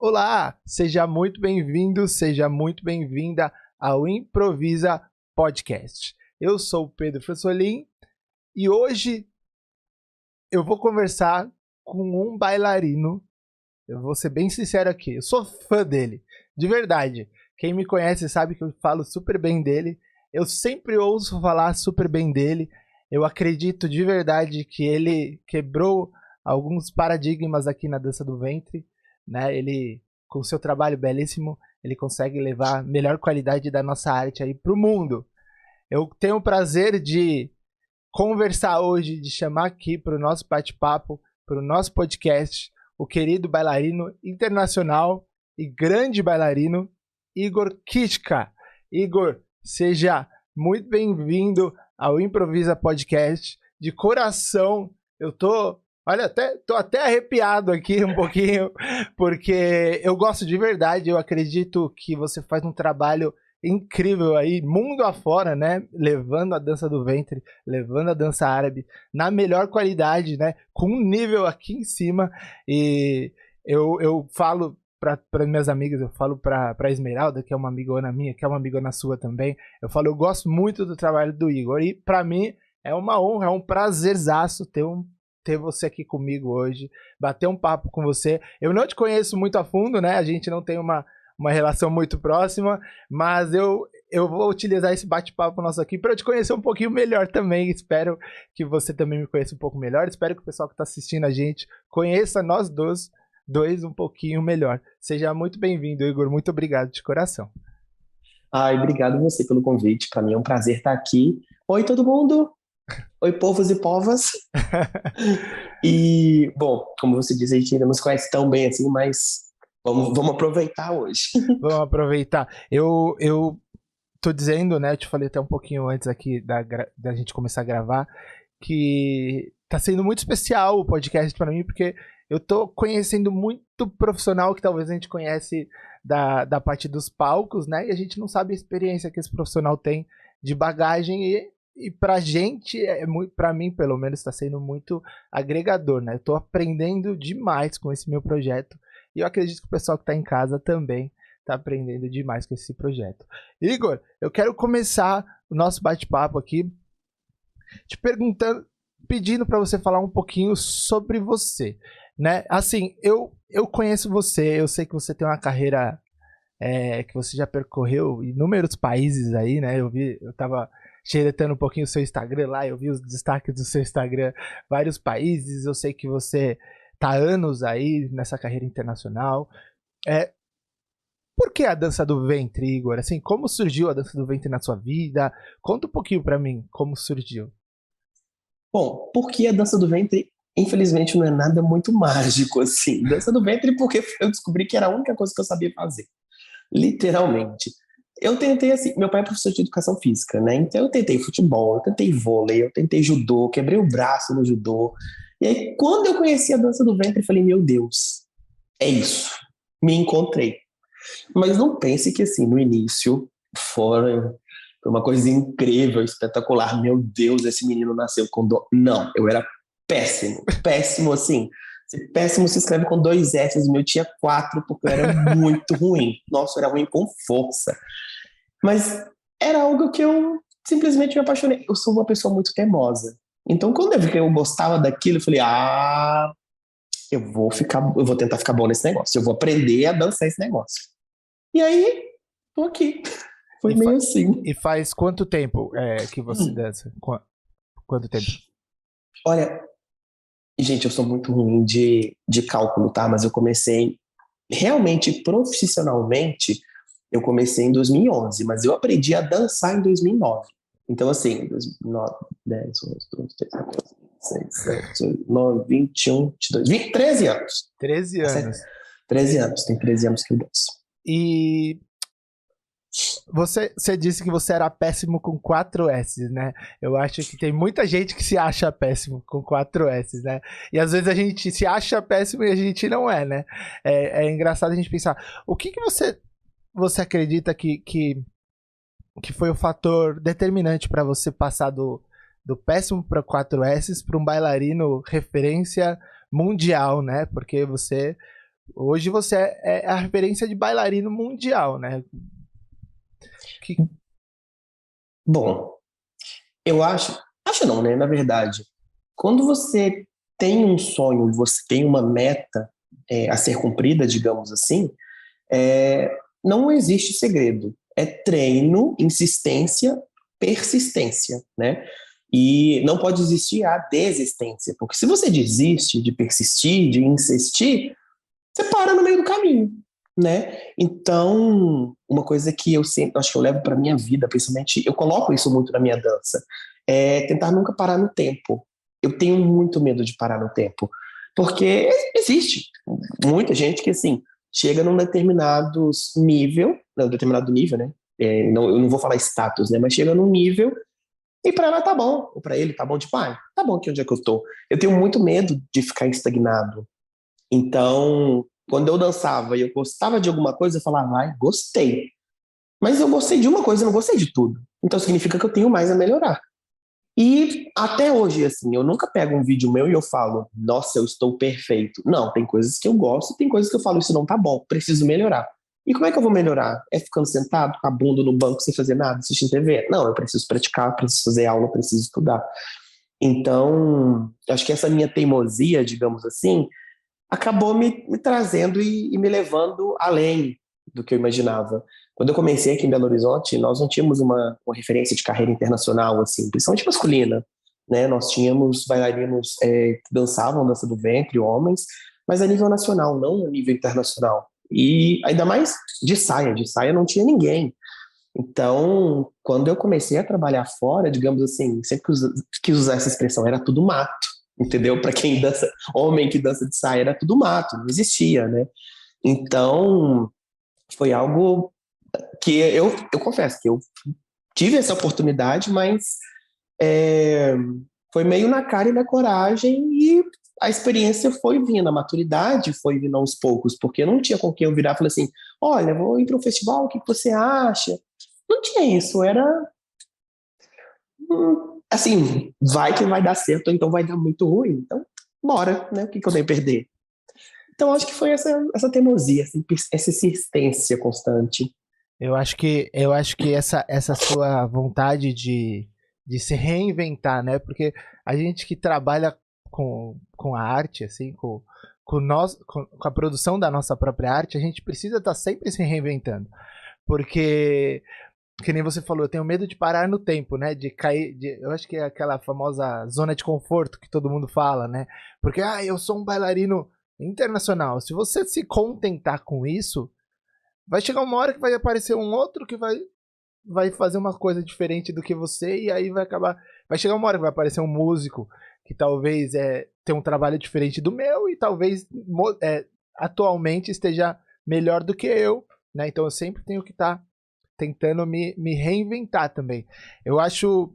Olá, seja muito bem-vindo, seja muito bem-vinda ao Improvisa Podcast. Eu sou o Pedro Fressolin e hoje eu vou conversar com um bailarino. Eu vou ser bem sincero aqui, eu sou fã dele, de verdade. Quem me conhece sabe que eu falo super bem dele. Eu sempre ouço falar super bem dele. Eu acredito de verdade que ele quebrou alguns paradigmas aqui na dança do ventre, né? Ele, com seu trabalho belíssimo, ele consegue levar a melhor qualidade da nossa arte aí pro mundo. Eu tenho o prazer de conversar hoje, de chamar aqui para o nosso bate-papo, para o nosso podcast, o querido bailarino internacional e grande bailarino, Igor Kitka. Igor, seja muito bem-vindo ao Improvisa Podcast. De coração, eu tô até arrepiado aqui um pouquinho, porque eu gosto de verdade, eu acredito que você faz um trabalho incrível aí, mundo afora, né? Levando a dança do ventre, levando a dança árabe na melhor qualidade, né? Com um nível aqui em cima. E eu falo para minhas amigas, eu falo para Esmeralda, que é uma amigona minha, que é uma amigona sua também. Eu falo, eu gosto muito do trabalho do Igor. E para mim é uma honra, é um prazerzaço ter você aqui comigo hoje, bater um papo com você. Eu não te conheço muito a fundo, né? A gente não tem uma relação muito próxima, mas eu vou utilizar esse bate-papo nosso aqui para te conhecer um pouquinho melhor também. Espero que você também me conheça um pouco melhor. Espero que o pessoal que está assistindo a gente conheça nós dois um pouquinho melhor. Seja muito bem-vindo, Igor. Muito obrigado de coração. Ai, obrigado você pelo convite. Para mim é um prazer estar aqui. Oi, todo mundo. Oi, povos e povas. E, bom, como você disse, a gente ainda não se conhece tão bem assim, mas vamos aproveitar hoje. Vamos aproveitar. Eu tô dizendo, né? Eu te falei até um pouquinho antes aqui da gente começar a gravar, que tá sendo muito especial o podcast para mim, porque eu tô conhecendo muito profissional que talvez a gente conhece da parte dos palcos, né? E a gente não sabe a experiência que esse profissional tem de bagagem e pra gente, pra mim pelo menos, tá sendo muito agregador, né? Eu tô aprendendo demais com esse meu projeto e eu acredito que o pessoal que tá em casa também tá aprendendo demais com esse projeto. Igor, eu quero começar o nosso bate-papo aqui te perguntando, pedindo para você falar um pouquinho sobre você, né? Assim, eu conheço você, eu sei que você tem uma carreira que você já percorreu inúmeros países aí, né? Eu tava xeretando um pouquinho o seu Instagram lá, eu vi os destaques do seu Instagram, vários países, eu sei que você tá há anos aí nessa carreira internacional. É, por que a dança do ventre, Igor? Assim, como surgiu a dança do ventre na sua vida? Conta um pouquinho para mim como surgiu. Bom, porque a dança do ventre, infelizmente, não é nada muito mágico assim. Dança do ventre porque eu descobri que era a única coisa que eu sabia fazer. Literalmente. Eu tentei assim, meu pai é professor de educação física, né? Então eu tentei futebol, eu tentei vôlei, eu tentei judô, quebrei o braço no judô. E aí, quando eu conheci a dança do ventre, eu falei, meu Deus, é isso. Me encontrei. Mas não pense que assim, no início, foi uma coisa incrível, espetacular. Meu Deus, esse menino nasceu com dor. Não, eu era péssimo, péssimo assim. Péssimo se escreve com 2 S, o meu tinha 4, porque eu era muito ruim. Nossa, eu era ruim com força. Mas era algo que eu simplesmente me apaixonei. Eu sou uma pessoa muito teimosa. Então, quando eu vi que eu gostava daquilo, eu falei, eu vou tentar ficar bom nesse negócio. Eu vou aprender a dançar esse negócio. E aí, tô aqui. Foi E, meio assim. e faz quanto tempo que você Hum. dança? Quanto tempo? Olha, gente, eu sou muito ruim de cálculo, tá? Mas eu comecei realmente profissionalmente, eu comecei em 2011, mas eu aprendi a dançar em 2009. Então, assim, 2009, 10, 11, 12, 13, 14, 16, 17, 18, 19, 21, 22, 20, 13 anos. 13 Tá certo? anos. 13 anos, tem 13 anos que eu danço. E você disse que você era péssimo com 4 S, né? Eu acho que tem muita gente que se acha péssimo com 4 S, né? E às vezes a gente se acha péssimo e a gente não é, né? É engraçado a gente pensar, o que você acredita que foi o fator determinante para você passar do péssimo para 4 S para um bailarino referência mundial, né? Porque você Hoje você é a referência de bailarino mundial, né? Que... Bom, eu acho não, né? Na verdade, quando você tem um sonho, você tem uma meta a ser cumprida, digamos assim, é, não existe segredo. É treino, insistência, persistência, né? E não pode existir a desistência, porque se você desiste de persistir, de insistir, você para no meio do caminho, né? Então, uma coisa que eu sempre acho que eu levo para minha vida, principalmente, eu coloco isso muito na minha dança, é tentar nunca parar no tempo. Eu tenho muito medo de parar no tempo, porque existe muita gente que assim chega num determinado nível, né? Eu não vou falar status, né? Mas chega num nível e para ela tá bom, ou para ele tá bom de pai, tá bom aqui onde é que eu tô. Eu tenho muito medo de ficar estagnado. Então, quando eu dançava e eu gostava de alguma coisa, eu falava, ai, gostei. Mas eu gostei de uma coisa, eu não gostei de tudo. Então significa que eu tenho mais a melhorar. E até hoje, assim, eu nunca pego um vídeo meu e eu falo, nossa, eu estou perfeito. Não, tem coisas que eu gosto, tem coisas que eu falo, isso não tá bom, preciso melhorar. E como é que eu vou melhorar? É ficando sentado, com a bunda no banco, sem fazer nada, assistindo TV? Não, eu preciso praticar, preciso fazer aula, preciso estudar. Então, acho que essa minha teimosia, digamos assim, acabou me trazendo e me levando além do que eu imaginava. Quando eu comecei aqui em Belo Horizonte, nós não tínhamos uma referência de carreira internacional, assim, principalmente masculina, né? Nós tínhamos bailarinos que dançavam dança do ventre, homens, mas a nível nacional, não a nível internacional. E ainda mais de saia não tinha ninguém. Então, quando eu comecei a trabalhar fora, digamos assim, sempre quis usar essa expressão, era tudo mato, entendeu? Para quem dança, homem que dança de saia, era tudo mato, não existia, né? Então, foi algo que eu confesso que eu tive essa oportunidade, mas é, foi meio na cara e na coragem e a experiência foi vindo, a maturidade foi vindo aos poucos, porque eu não tinha com quem eu virar e falar assim, olha, vou ir para um festival, o que você acha? Não tinha isso, era assim, vai que vai dar certo, ou então vai dar muito ruim, então bora, né? O que eu tenho a perder? Então acho que foi essa teimosia, essa insistência constante. Eu acho que essa sua vontade de se reinventar, né? Porque a gente que trabalha com a arte, assim, com a produção da nossa própria arte, a gente precisa estar sempre se reinventando. Porque, que nem você falou, eu tenho medo de parar no tempo, né? De cair. Eu acho que é aquela famosa zona de conforto que todo mundo fala, né? Porque, eu sou um bailarino internacional. Se você se contentar com isso, vai chegar uma hora que vai aparecer um outro que vai fazer uma coisa diferente do que você, e aí vai acabar. Vai chegar uma hora que vai aparecer um músico que talvez tenha um trabalho diferente do meu e talvez atualmente esteja melhor do que eu, né? Então eu sempre tenho que estar tentando me reinventar também. Eu acho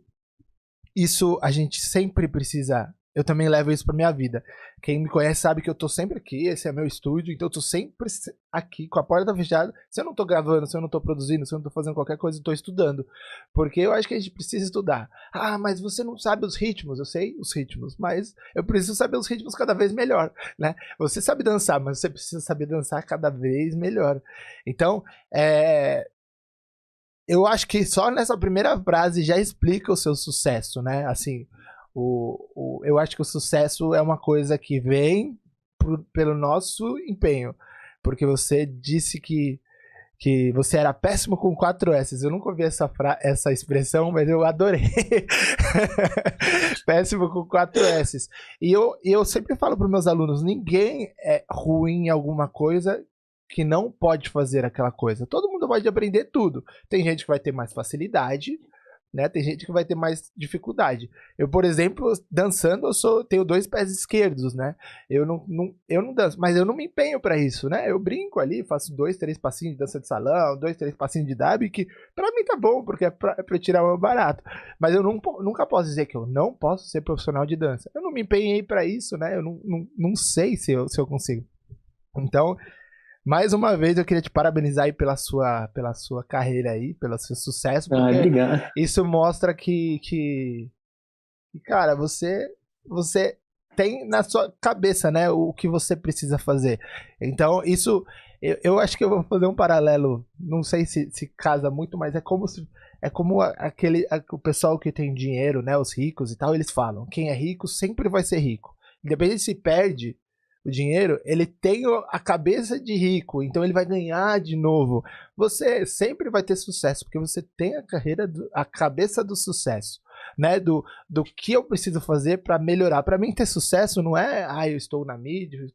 isso a gente sempre precisa. Eu também levo isso pra minha vida. Quem me conhece sabe que eu tô sempre aqui, esse é meu estúdio, então eu tô sempre aqui com a porta fechada. Se eu não tô gravando, se eu não tô produzindo, se eu não tô fazendo qualquer coisa, eu tô estudando. Porque eu acho que a gente precisa estudar. Ah, mas você não sabe os ritmos. Eu sei os ritmos, mas eu preciso saber os ritmos cada vez melhor, né? Você sabe dançar, mas você precisa saber dançar cada vez melhor. Então, eu acho que só nessa primeira frase já explica o seu sucesso, né? Assim, eu acho que o sucesso é uma coisa que vem pelo nosso empenho. Porque você disse que você era péssimo com 4 S. Eu nunca ouvi essa expressão, mas eu adorei. Péssimo com 4 S. E eu sempre falo para meus alunos: ninguém é ruim em alguma coisa que não pode fazer aquela coisa. Todo mundo pode aprender tudo. Tem gente que vai ter mais facilidade, né? Tem gente que vai ter mais dificuldade. Eu, por exemplo, dançando, tenho 2 pés esquerdos, né? Eu não danço, mas eu não me empenho para isso, né? Eu brinco ali, faço 2, 3 passinhos de dança de salão, 2, 3 passinhos de dab, que para mim tá bom, porque é pra tirar o meu barato. Mas eu nunca posso dizer que eu não posso ser profissional de dança. Eu não me empenhei para isso, né? Eu não sei se eu consigo. Então, mais uma vez eu queria te parabenizar aí pela sua carreira aí, pelo seu sucesso, Ah, porque obrigado. isso mostra que cara, você tem na sua cabeça, né, o que você precisa fazer. Então, isso, eu acho que eu vou fazer um paralelo, não sei se casa muito, mas é como o pessoal que tem dinheiro, né, os ricos e tal, eles falam, quem é rico sempre vai ser rico. Independente se perde o dinheiro, ele tem a cabeça de rico, então ele vai ganhar de novo. Você sempre vai ter sucesso, porque você tem a cabeça do sucesso, né? Do que eu preciso fazer para melhorar. Para mim, ter sucesso não é, eu estou na mídia,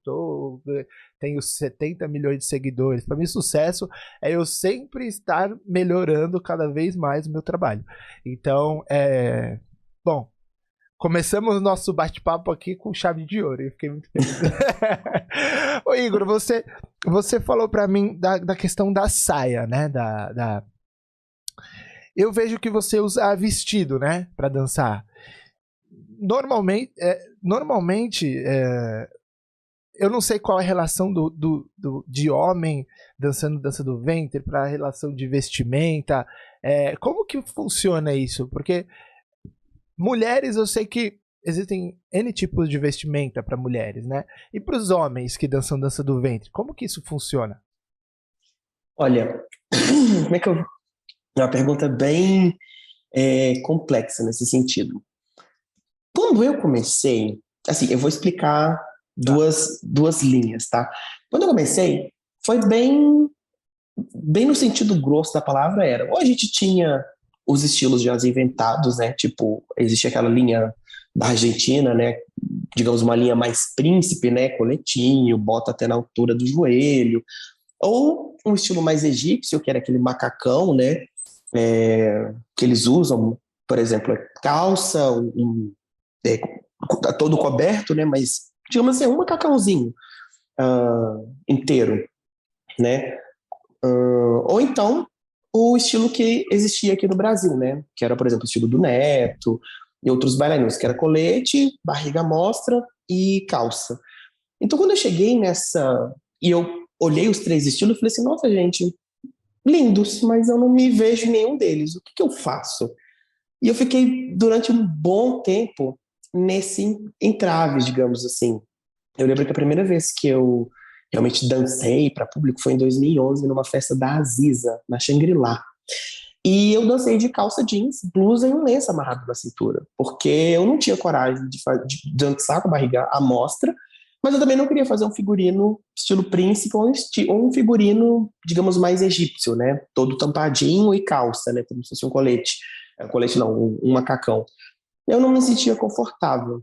tenho 70 milhões de seguidores. Para mim, sucesso é eu sempre estar melhorando cada vez mais o meu trabalho. Então, bom. Começamos o nosso bate-papo aqui com chave de ouro. Eu fiquei muito feliz. Ô Igor, você falou pra mim da questão da saia, né? Eu vejo que você usa vestido, né? Pra dançar. Normalmente eu não sei qual é a relação de homem dançando dança do ventre pra relação de vestimenta. Como que funciona isso? Porque mulheres, eu sei que existem N tipos de vestimenta para mulheres, né? E para os homens que dançam dança do ventre, como que isso funciona? Olha, como é que eu... É uma pergunta bem complexa nesse sentido. Quando eu comecei, assim, eu vou explicar duas linhas, tá? Quando eu comecei, foi bem no sentido grosso da palavra, ou a gente tinha os estilos já inventados, né? Tipo, existia aquela linha da Argentina, né? Digamos, uma linha mais príncipe, né? Coletinho, bota até na altura do joelho. Ou um estilo mais egípcio, que era aquele macacão, né? Que eles usam, por exemplo, calça, todo coberto, né? Mas, digamos assim, um macacãozinho inteiro, né? Ou então o estilo que existia aqui no Brasil, né? Que era, por exemplo, o estilo do Neto e outros bailarinos, que era colete, barriga à mostra e calça. Então, quando eu cheguei e eu olhei os 3 estilos, eu falei assim, nossa, gente, lindos, mas eu não me vejo em nenhum deles. O que eu faço? E eu fiquei durante um bom tempo nesse entrave, digamos assim. Eu lembro que a primeira vez que eu realmente dancei para público foi em 2011, numa festa da Aziza, na Shangri-La. E eu dancei de calça jeans, blusa e um lenço amarrado na cintura, porque eu não tinha coragem de dançar com a barriga à mostra, mas eu também não queria fazer um figurino estilo príncipe ou um figurino, digamos, mais egípcio, né? Todo tampadinho e calça, né? Como se fosse um colete. Colete não, um macacão. Eu não me sentia confortável.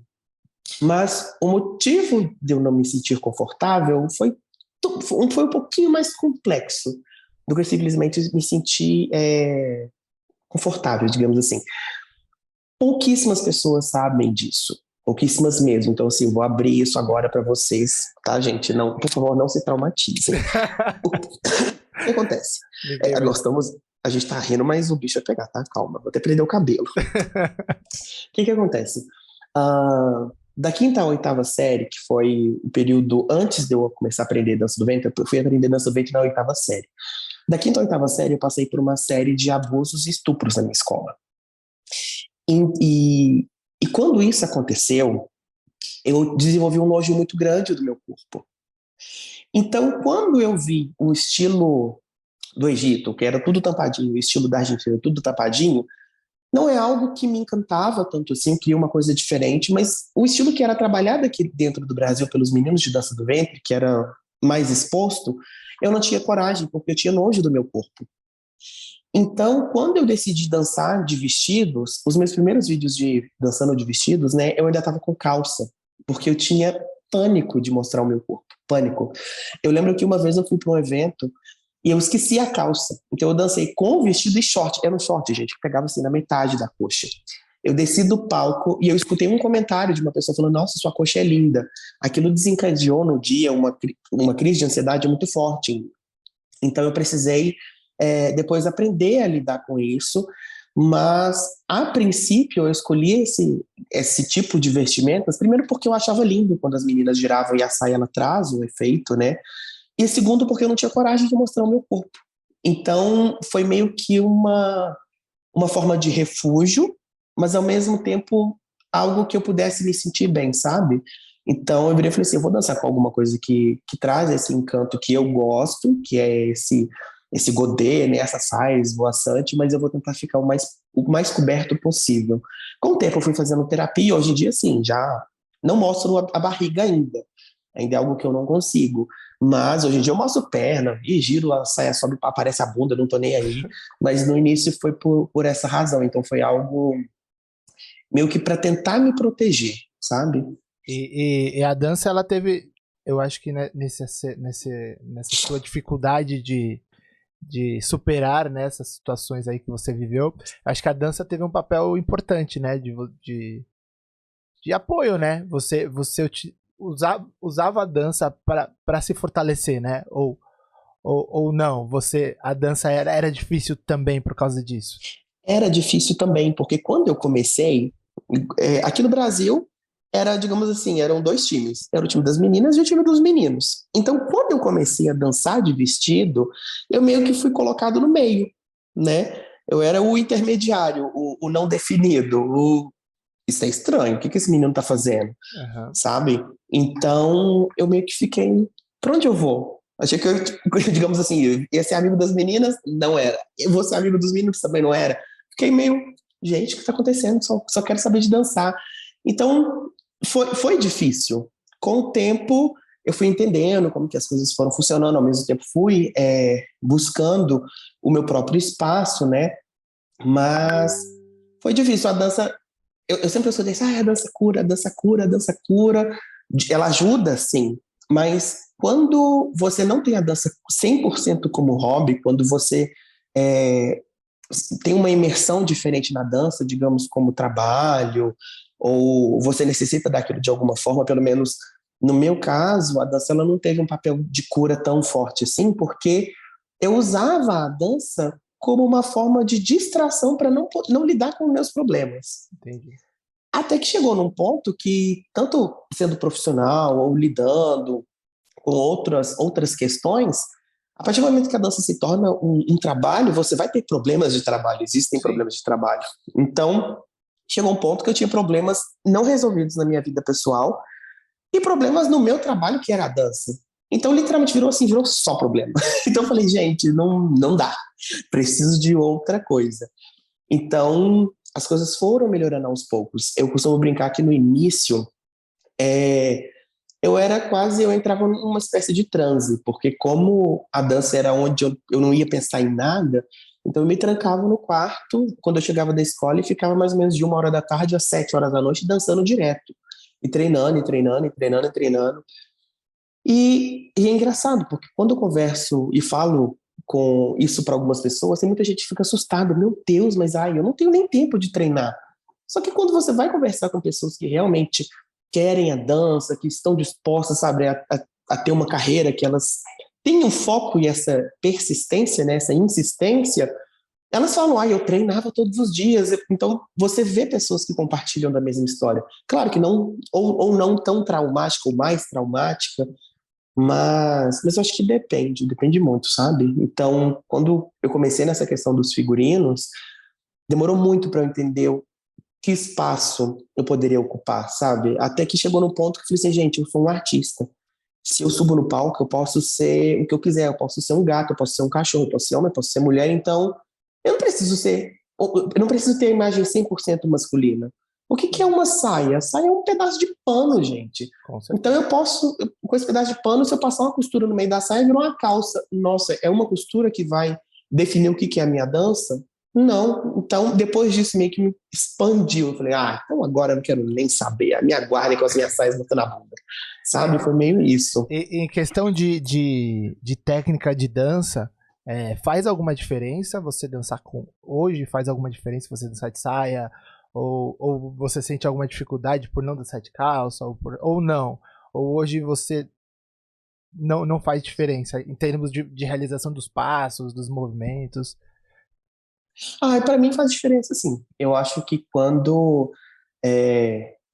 Mas o motivo de eu não me sentir confortável foi um pouquinho mais complexo do que simplesmente me sentir confortável, digamos assim. Pouquíssimas pessoas sabem disso. Pouquíssimas mesmo. Então, assim, vou abrir isso agora para vocês, tá, gente? Não, por favor, não se traumatizem. O que acontece? A gente tá rindo, mas o bicho vai pegar, tá? Calma, vou até prender o cabelo. O que acontece? Da 5ª à 8ª série, que foi o período antes de eu começar a aprender dança do ventre, eu fui aprender dança do ventre na 8ª série. Da 5ª à 8ª série, eu passei por uma série de abusos e estupros na minha escola. E quando isso aconteceu, eu desenvolvi um nojo muito grande do meu corpo. Então, quando eu vi o estilo do Egito, que era tudo tampadinho, o estilo da Argentina, tudo tampadinho, não é algo que me encantava tanto assim, eu queria uma coisa diferente, mas o estilo que era trabalhado aqui dentro do Brasil pelos meninos de dança do ventre, que era mais exposto, eu não tinha coragem, porque eu tinha nojo do meu corpo. Então, quando eu decidi dançar de vestidos, os meus primeiros vídeos de dançando de vestidos, né, eu ainda estava com calça, porque eu tinha pânico de mostrar o meu corpo, pânico. Eu lembro que uma vez eu fui para um evento e eu esqueci a calça. Então eu dancei com o vestido e short. Era um short, gente, que pegava assim na metade da coxa. Eu desci do palco e eu escutei um comentário de uma pessoa falando, nossa, sua coxa é linda. Aquilo desencadeou no dia uma crise de ansiedade muito forte. Então eu precisei depois aprender a lidar com isso. Mas, a princípio, eu escolhi esse tipo de vestimentas, primeiro porque eu achava lindo quando as meninas giravam e a saia ela traz o efeito, né? E segundo, porque eu não tinha coragem de mostrar o meu corpo. Então, foi meio que uma forma de refúgio, mas ao mesmo tempo algo que eu pudesse me sentir bem, sabe? Então eu virei e falei assim, eu vou dançar com alguma coisa que traz esse encanto que eu gosto, que é esse godê, né, essa saia esvoaçante, mas eu vou tentar ficar o mais coberto possível. Com o tempo eu fui fazendo terapia, hoje em dia, sim, já não mostro a barriga ainda. Ainda é algo que eu não consigo. Mas hoje em dia eu mostro perna, e giro, a saia sobe, aparece a bunda, não tô nem aí. Mas no início foi por essa razão. Então foi algo meio que para tentar me proteger, sabe? E a dança, ela teve, eu acho que nessa sua dificuldade de superar, né, essas situações aí que você viveu, acho que a dança teve um papel importante, né, de apoio, né? Você usava a dança para se fortalecer, né? Ou não? A dança era difícil também por causa disso? Era difícil também, porque quando eu comecei, aqui no Brasil, era, digamos assim, eram dois times. Era o time das meninas e o time dos meninos. Então, quando eu comecei a dançar de vestido, eu meio que fui colocado no meio, né? Eu era o intermediário, o não definido, isso é estranho, o que esse menino tá fazendo? Uhum. Sabe? Então, eu meio que fiquei, pra onde eu vou? Achei que eu, digamos assim, eu ia ser amigo das meninas, não era. Eu vou ser amigo dos meninos, também não era. Fiquei meio, gente, o que tá acontecendo? Só quero saber de dançar. Então, foi difícil. Com o tempo, eu fui entendendo como que as coisas foram funcionando, ao mesmo tempo fui buscando o meu próprio espaço, né? Mas foi difícil. A dança eu sempre escutei isso, a dança cura, a dança cura, a dança cura. Ela ajuda, sim, mas quando você não tem a dança 100% como hobby, quando você é, tem uma imersão diferente na dança, digamos, como trabalho, ou você necessita daquilo de alguma forma, pelo menos no meu caso, a dança ela não teve um papel de cura tão forte assim, porque eu usava a dança como uma forma de distração para não lidar com meus problemas. Entendi. Até que chegou num ponto que, tanto sendo profissional ou lidando com outras questões, a partir do momento que a dança se torna um trabalho, você vai ter problemas de trabalho, existem Sim. problemas de trabalho. Então, chegou um ponto que eu tinha problemas não resolvidos na minha vida pessoal e problemas no meu trabalho, que era a dança. Então, literalmente virou só problema. Então, eu falei, gente, não dá. Preciso de outra coisa. Então, as coisas foram melhorando aos poucos. Eu costumo brincar que no início, eu entrava numa espécie de transe, porque como a dança era onde eu não ia pensar em nada, então eu me trancava no quarto quando eu chegava da escola e ficava mais ou menos de 1 hora da tarde às 7 horas da noite dançando direto. E treinando, e treinando, e treinando, e treinando. E é engraçado, porque quando eu converso e falo com isso para algumas pessoas, tem muita gente que fica assustada. Meu Deus, mas eu não tenho nem tempo de treinar. Só que quando você vai conversar com pessoas que realmente querem a dança, que estão dispostas, sabe, a ter uma carreira, que elas têm um foco e essa persistência, né, essa insistência, elas falam, eu treinava todos os dias. Então, você vê pessoas que compartilham da mesma história. Claro que não, ou não tão traumática, ou mais traumática, mas eu acho que depende muito, sabe? Então, quando eu comecei nessa questão dos figurinos, demorou muito para eu entender que espaço eu poderia ocupar, sabe? Até que chegou no ponto que eu falei assim, gente, eu sou um artista. Se eu subo no palco, eu posso ser o que eu quiser, eu posso ser um gato, eu posso ser um cachorro, eu posso ser homem, eu posso ser mulher, então eu não preciso ter a imagem 100% masculina. O que é uma saia? A saia é um pedaço de pano, gente. Com Então certeza. com esse pedaço de pano, se eu passar uma costura no meio da saia, virou uma calça. Nossa, é uma costura que vai definir o que é a minha dança? Não. Então, depois disso, meio que me expandiu. Eu falei, então agora eu não quero nem saber. Me aguardem com as minhas saias botando a bunda. Sabe? Foi meio isso. E em questão de técnica de dança, faz alguma diferença você dançar com hoje? Faz alguma diferença você dançar de saia? Ou você sente alguma dificuldade por não dançar de calça? Ou não? Ou hoje você não faz diferença em termos de realização dos passos, dos movimentos? Para mim faz diferença, sim. Eu acho que quando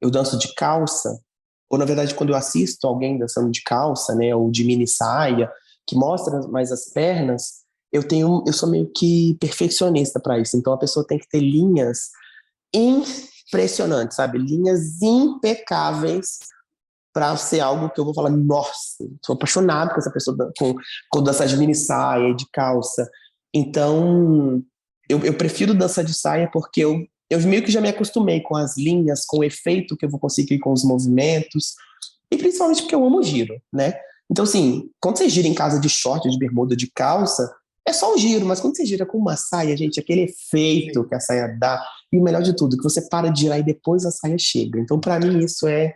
eu danço de calça, ou na verdade quando eu assisto alguém dançando de calça, né, ou de mini saia, que mostra mais as pernas, eu sou meio que perfeccionista para isso. Então a pessoa tem que ter linhas impressionante, sabe? Linhas impecáveis para ser algo que eu vou falar, nossa, sou apaixonado com essa pessoa, com dançar de mini saia, de calça. Então, eu prefiro dançar de saia porque eu meio que já me acostumei com as linhas, com o efeito que eu vou conseguir com os movimentos, e principalmente porque eu amo giro, né? Então, assim, quando você gira em casa de short, de bermuda, de calça, é só um giro, mas quando você gira com uma saia, gente, aquele efeito que a saia dá, e o melhor de tudo, que você para de girar e depois a saia chega. Então, para mim, isso é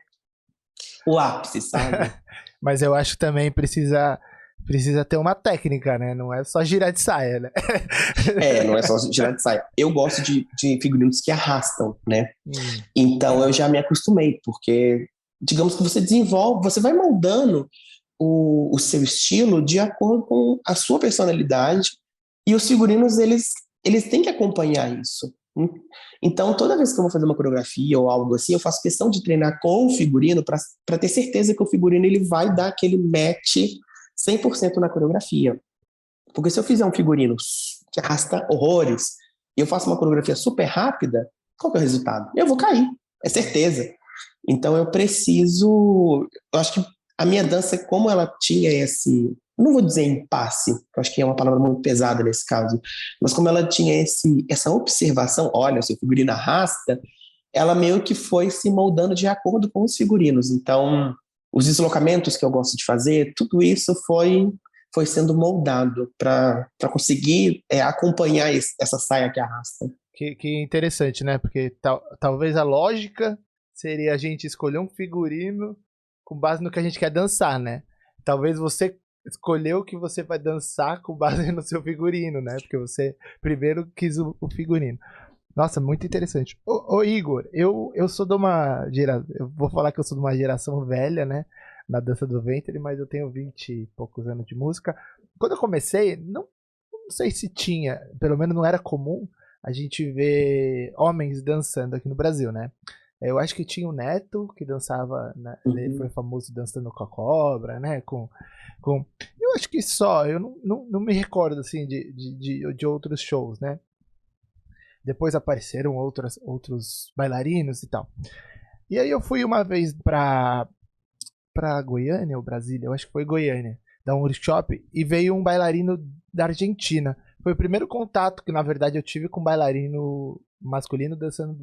o ápice, sabe? Mas eu acho que também precisa ter uma técnica, né? Não é só girar de saia, né? Não é só girar de saia. Eu gosto de figurinos que arrastam, né? Então eu já me acostumei, porque digamos que você desenvolve, você vai moldando o seu estilo de acordo com a sua personalidade, e os figurinos, eles têm que acompanhar isso. Então, toda vez que eu vou fazer uma coreografia ou algo assim, eu faço questão de treinar com o figurino para ter certeza que o figurino ele vai dar aquele match 100% na coreografia. Porque se eu fizer um figurino que arrasta horrores e eu faço uma coreografia super rápida, qual que é o resultado? Eu vou cair, é certeza. Então eu preciso... Eu acho que a minha dança, como ela tinha esse... Não vou dizer impasse, eu acho que é uma palavra muito pesada nesse caso, mas como ela tinha essa observação, olha, seu figurino arrasta, ela meio que foi se moldando de acordo com os figurinos. Então, os deslocamentos que eu gosto de fazer, tudo isso foi sendo moldado para conseguir acompanhar essa saia que arrasta. Que interessante, né? Porque talvez a lógica seria a gente escolher um figurino com base no que a gente quer dançar, né? Talvez você escolheu que você vai dançar com base no seu figurino, né? Porque você primeiro quis o figurino. Nossa, muito interessante. Ô Igor, eu sou de uma geração... Eu vou falar que eu sou de uma geração velha, né? Na dança do ventre, mas eu tenho 20 e poucos anos de música. Quando eu comecei, não sei se tinha, pelo menos não era comum a gente ver homens dançando aqui no Brasil, né? Eu acho que tinha o Neto, que dançava, né? Ele foi famoso dançando com a cobra, né? Eu acho que só, eu não me recordo assim de outros shows, né? Depois apareceram outros bailarinos e tal. E aí eu fui uma vez pra Goiânia ou Brasília, eu acho que foi Goiânia, dar um workshop, e veio um bailarino da Argentina. Foi o primeiro contato que, na verdade, eu tive com um bailarino masculino dançando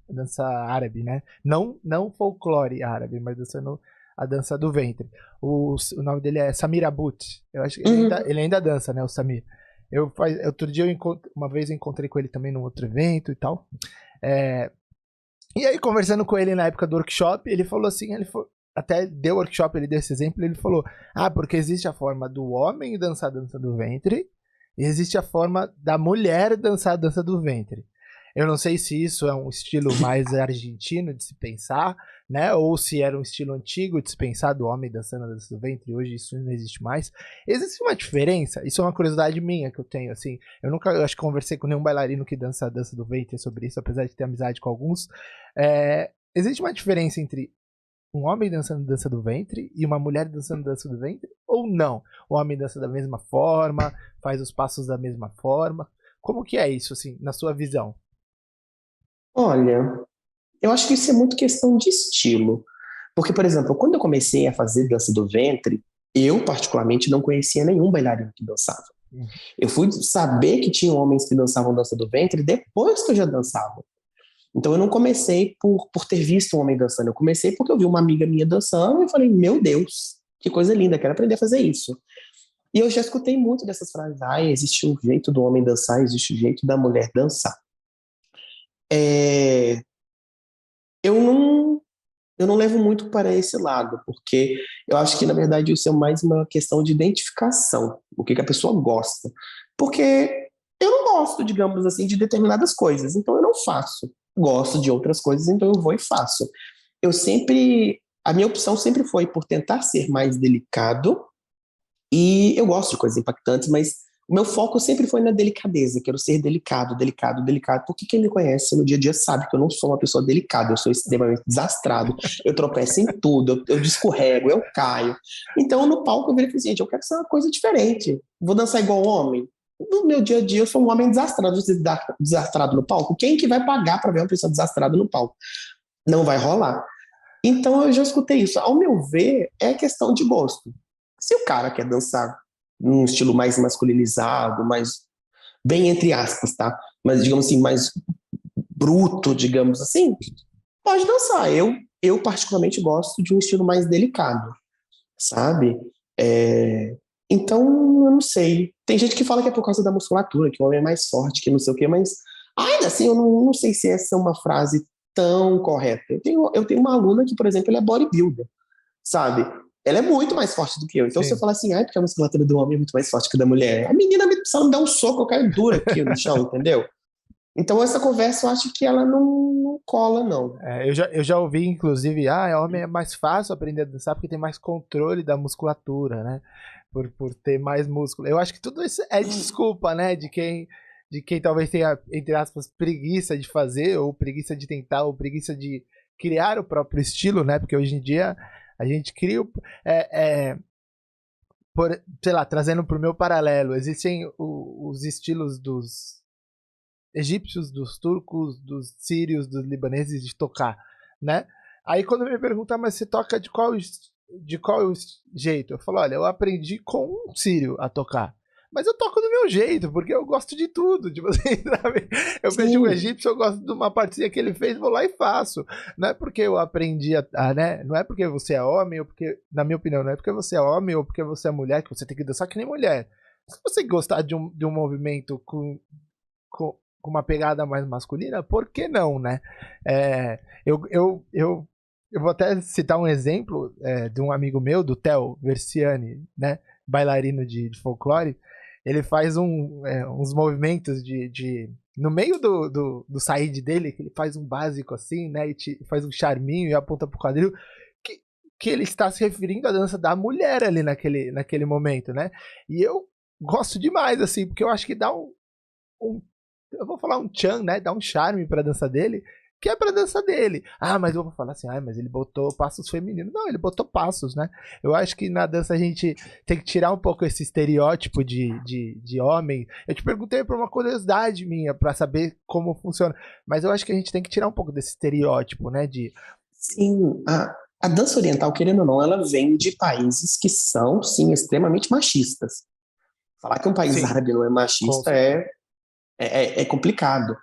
dança árabe, né? Não folclore árabe, mas dançando a dança do ventre. O nome dele é Samir Abut. Eu acho que ele ainda dança, né? O Samir. Outro dia, uma vez eu encontrei com ele também num outro evento e tal. E aí, conversando com ele na época do workshop, ele falou assim, até deu workshop, ele deu esse exemplo, ele falou, porque existe a forma do homem dançar a dança do ventre, e existe a forma da mulher dançar a dança do ventre. Eu não sei se isso é um estilo mais argentino de se pensar, né? Ou se era um estilo antigo de se pensar do homem dançando a dança do ventre, e hoje isso não existe mais. Existe uma diferença? Isso é uma curiosidade minha que eu tenho, assim. Eu acho que conversei com nenhum bailarino que dança a dança do ventre sobre isso, apesar de ter amizade com alguns. Existe uma diferença entre um homem dançando dança do ventre e uma mulher dançando dança do ventre? Ou não? O homem dança da mesma forma, faz os passos da mesma forma. Como que é isso, assim, na sua visão? Olha, eu acho que isso é muito questão de estilo. Porque, por exemplo, quando eu comecei a fazer dança do ventre, eu particularmente não conhecia nenhum bailarino que dançava. Eu fui saber que tinham homens que dançavam dança do ventre depois que eu já dançava. Então eu não comecei por ter visto um homem dançando, eu comecei porque eu vi uma amiga minha dançando e falei, meu Deus, que coisa linda, quero aprender a fazer isso. E eu já escutei muito dessas frases, existe o jeito do homem dançar, existe o jeito da mulher dançar. Eu não levo muito para esse lado, porque eu acho que, na verdade, isso é mais uma questão de identificação, o que a pessoa gosta. Porque eu não gosto, digamos assim, de determinadas coisas, então eu não faço. Gosto de outras coisas, então eu vou e faço. A minha opção sempre foi por tentar ser mais delicado, e eu gosto de coisas impactantes, mas o meu foco sempre foi na delicadeza, quero ser delicado, delicado, delicado, porque quem me conhece no dia a dia sabe que eu não sou uma pessoa delicada, eu sou extremamente desastrado, eu tropeço em tudo, eu escorrego, eu caio. Então no palco eu falei assim, gente, eu quero ser uma coisa diferente, vou dançar igual homem, no meu dia a dia eu sou um homem desastrado, desastrado no palco. Quem que vai pagar para ver uma pessoa desastrada no palco? Não vai rolar. Então eu já escutei isso. Ao meu ver, é questão de gosto. Se o cara quer dançar num estilo mais masculinizado, mais bem entre aspas, tá? Mas digamos assim, mais bruto, digamos assim, pode dançar. Eu particularmente gosto de um estilo mais delicado, sabe? É, então, eu não sei. Tem gente que fala que é por causa da musculatura, que o homem é mais forte, que não sei o quê, mas ainda assim eu não sei se essa é uma frase tão correta. Eu tenho uma aluna que, por exemplo, ela é bodybuilder, sabe? Ela é muito mais forte do que eu. Então, se eu Sim. falar assim, porque a musculatura do homem é muito mais forte que a da mulher, a menina, se ela me dar um soco, eu caio dura aqui no chão, entendeu? Então, essa conversa eu acho que ela não cola, não. Eu já ouvi, inclusive, homem é mais fácil aprender a dançar porque tem mais controle da musculatura, né? Por ter mais músculo. Eu acho que tudo isso é desculpa, né? De quem talvez tenha, entre aspas, preguiça de fazer, ou preguiça de tentar, ou preguiça de criar o próprio estilo, né? Porque hoje em dia a gente cria sei lá, trazendo para o meu paralelo, existem os estilos dos egípcios, dos turcos, dos sírios, dos libaneses de tocar, né? Aí quando me perguntam, mas você toca de qual jeito? Eu falo, olha, eu aprendi com um sírio a tocar. Mas eu toco do meu jeito, porque eu gosto de tudo. Tipo assim, sabe? Eu vejo um Sim, egípcio, eu gosto de uma partezinha que ele fez, vou lá e faço. Não é porque eu aprendi né? Não é porque você é homem, ou porque, na minha opinião, não é porque você é homem ou porque você é mulher que você tem que dançar que nem mulher. Se você gostar de um movimento com uma pegada mais masculina, por que não, né? Eu vou até citar um exemplo de um amigo meu, do Theo Versiani, né? Bailarino de folclore. Ele faz uns movimentos no meio do saíde dele, que ele faz um básico assim, né? E faz um charminho e aponta pro quadril, que, que ele está se referindo à dança da mulher ali naquele momento, né? E eu gosto demais, assim, porque eu acho que dá um eu vou falar um tchan, né? Dá um charme pra dança dele, que é pra dança dele. Mas eu vou falar assim, mas ele botou passos femininos. Não, ele botou passos, né? Eu acho que na dança a gente tem que tirar um pouco esse estereótipo de homem. Eu te perguntei por uma curiosidade minha, pra saber como funciona. Mas eu acho que a gente tem que tirar um pouco desse estereótipo, né? sim. A dança oriental, querendo ou não, ela vem de países que são, sim, extremamente machistas. Falar que um país Sim, árabe não é com machista certeza. é complicado.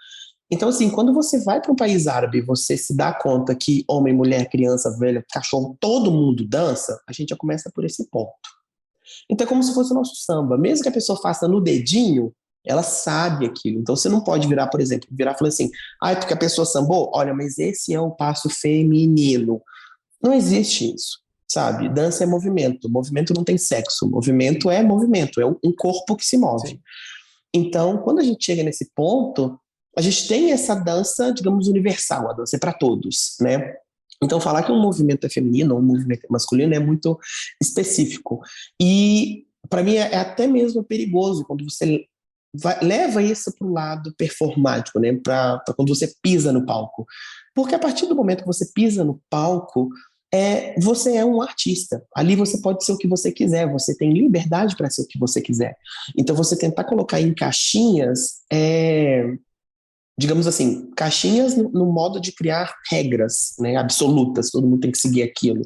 Então, assim, quando você vai para um país árabe, você se dá conta que homem, mulher, criança, velha, cachorro, todo mundo dança, a gente já começa por esse ponto. Então, é como se fosse o nosso samba. Mesmo que a pessoa faça no dedinho, ela sabe aquilo. Então, você não pode virar, por exemplo, virar e falar assim, porque a pessoa sambou, olha, mas esse é um passo feminino. Não existe isso, sabe? Dança é movimento. Movimento não tem sexo. Movimento é movimento. É um corpo que se move. Sim. Então, quando a gente chega nesse ponto, a gente tem essa dança, digamos, universal, a dança é para todos, né? Então, falar que um movimento é feminino ou um movimento é masculino é muito específico. E, para mim, é até mesmo perigoso quando você leva isso para o lado performático, né? Para quando você pisa no palco. Porque a partir do momento que você pisa no palco, você é um artista. Ali você pode ser o que você quiser, você tem liberdade para ser o que você quiser. Então, você tentar colocar em caixinhas digamos assim, caixinhas no modo de criar regras, né, absolutas, todo mundo tem que seguir aquilo.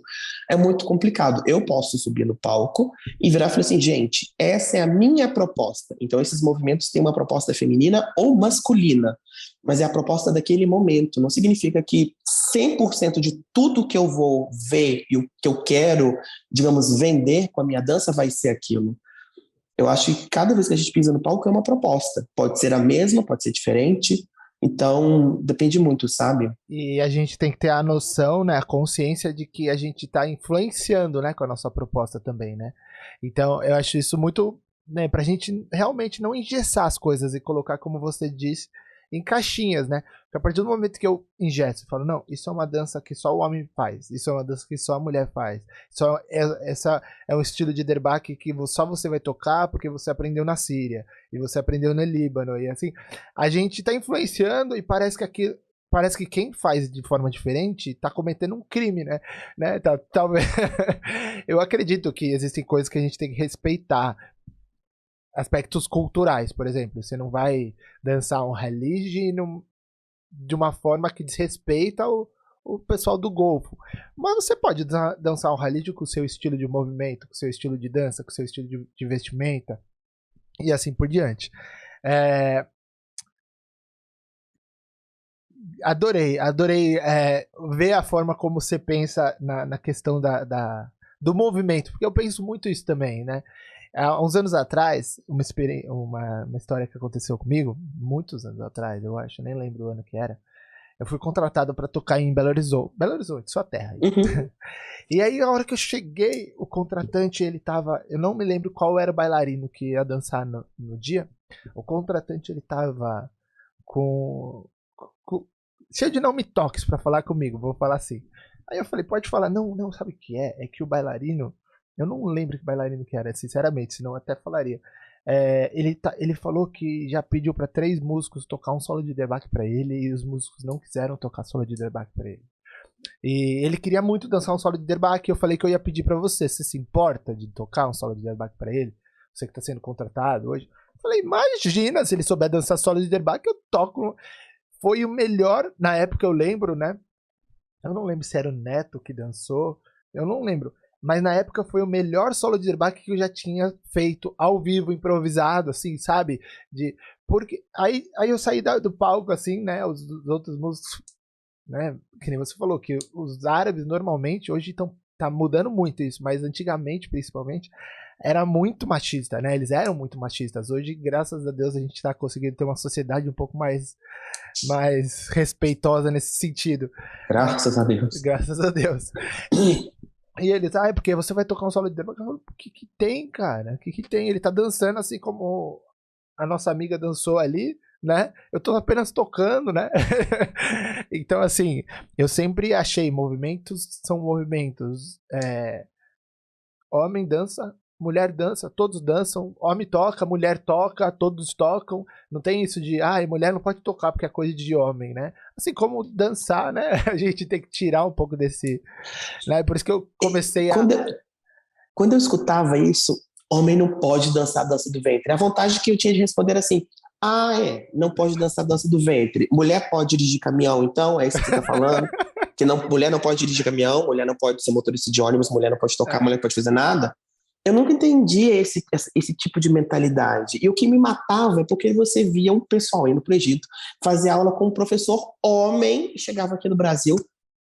É muito complicado. Eu posso subir no palco e virar e falar assim, gente, essa é a minha proposta. Então, esses movimentos têm uma proposta feminina ou masculina, mas é a proposta daquele momento. Não significa que 100% de tudo que eu vou ver e o que eu quero, digamos, vender com a minha dança vai ser aquilo. Eu acho que cada vez que a gente pisa no palco é uma proposta. Pode ser a mesma, pode ser diferente. Então, depende muito, sabe? E a gente tem que ter a noção, né, a consciência de que a gente está influenciando, né, com a nossa proposta também, né? Então, eu acho isso muito, né, pra gente realmente não engessar as coisas e colocar, como você disse, em caixinhas, né? Porque a partir do momento que eu engesso e falo, não, isso é uma dança que só o homem faz, isso é uma dança que só a mulher faz, essa é um estilo de derbaque que só você vai tocar porque você aprendeu na Síria, e você aprendeu no Líbano, e assim, a gente está influenciando e parece que quem faz de forma diferente está cometendo um crime, né? Talvez eu acredito que existem coisas que a gente tem que respeitar, aspectos culturais, por exemplo. Você não vai dançar um Khalid de uma forma que desrespeita o pessoal do Golfo. Mas você pode dançar um Khalid com o seu estilo de movimento, com o seu estilo de dança, com o seu estilo de vestimenta e assim por diante. Adorei ver a forma como você pensa na questão do movimento, porque eu penso muito isso também, né? Há uns anos atrás, uma história que aconteceu comigo, muitos anos atrás, eu acho, nem lembro o ano que era. Eu fui contratado para tocar em Belo Horizonte, sua terra. Uhum. E aí, a hora que eu cheguei, o contratante, ele tava... Eu não me lembro qual era o bailarino que ia dançar no dia. O contratante, ele tava com cheio de não me toques pra falar comigo, vou falar assim. Aí eu falei, pode falar. Não, sabe o que é? É que o bailarino... Eu não lembro que bailarino que era, sinceramente, senão eu até falaria. Ele falou que já pediu pra 3 músicos tocar um solo de derbaque pra ele e os músicos não quiseram tocar solo de derbaque pra ele. E ele queria muito dançar um solo de derbaque. Eu falei que eu ia pedir pra você se importa de tocar um solo de derbaque pra ele? Você que tá sendo contratado hoje. Eu falei, imagina, se ele souber dançar solo de derbaque, eu toco. Foi o melhor, na época eu lembro, né? Eu não lembro se era o Neto que dançou, eu não lembro. Mas na época foi o melhor solo de derbaque que eu já tinha feito ao vivo, improvisado, assim, sabe? Porque aí eu saí do palco, assim, né? Os outros músicos, né? Que nem você falou, que os árabes normalmente, hoje tá mudando muito isso, mas antigamente, principalmente, era muito machista, né? Eles eram muito machistas. Hoje, graças a Deus, a gente tá conseguindo ter uma sociedade um pouco mais respeitosa nesse sentido. Graças a Deus. Graças a Deus. E eles, porque você vai tocar um solo de derbaque. Eu falo, o que tem, cara? O que tem? Ele tá dançando assim como a nossa amiga dançou ali, né? Eu tô apenas tocando, né? Então, assim, eu sempre achei movimentos são movimentos. Homem dança, mulher dança, todos dançam, homem toca, mulher toca, todos tocam. Não tem isso de, mulher não pode tocar porque é coisa de homem, né? Assim como dançar, né? A gente tem que tirar um pouco desse, né? Por isso que eu comecei Quando eu escutava isso, homem não pode dançar a dança do ventre. A vontade que eu tinha de responder assim, não pode dançar a dança do ventre. Mulher pode dirigir caminhão, então? É isso que você tá falando? Que mulher não pode dirigir caminhão, mulher não pode ser motorista de ônibus, mulher não pode tocar, mulher não pode fazer nada. Eu nunca entendi esse tipo de mentalidade. E o que me matava é porque você via um pessoal indo pro Egito fazer aula com um professor homem, e chegava aqui no Brasil,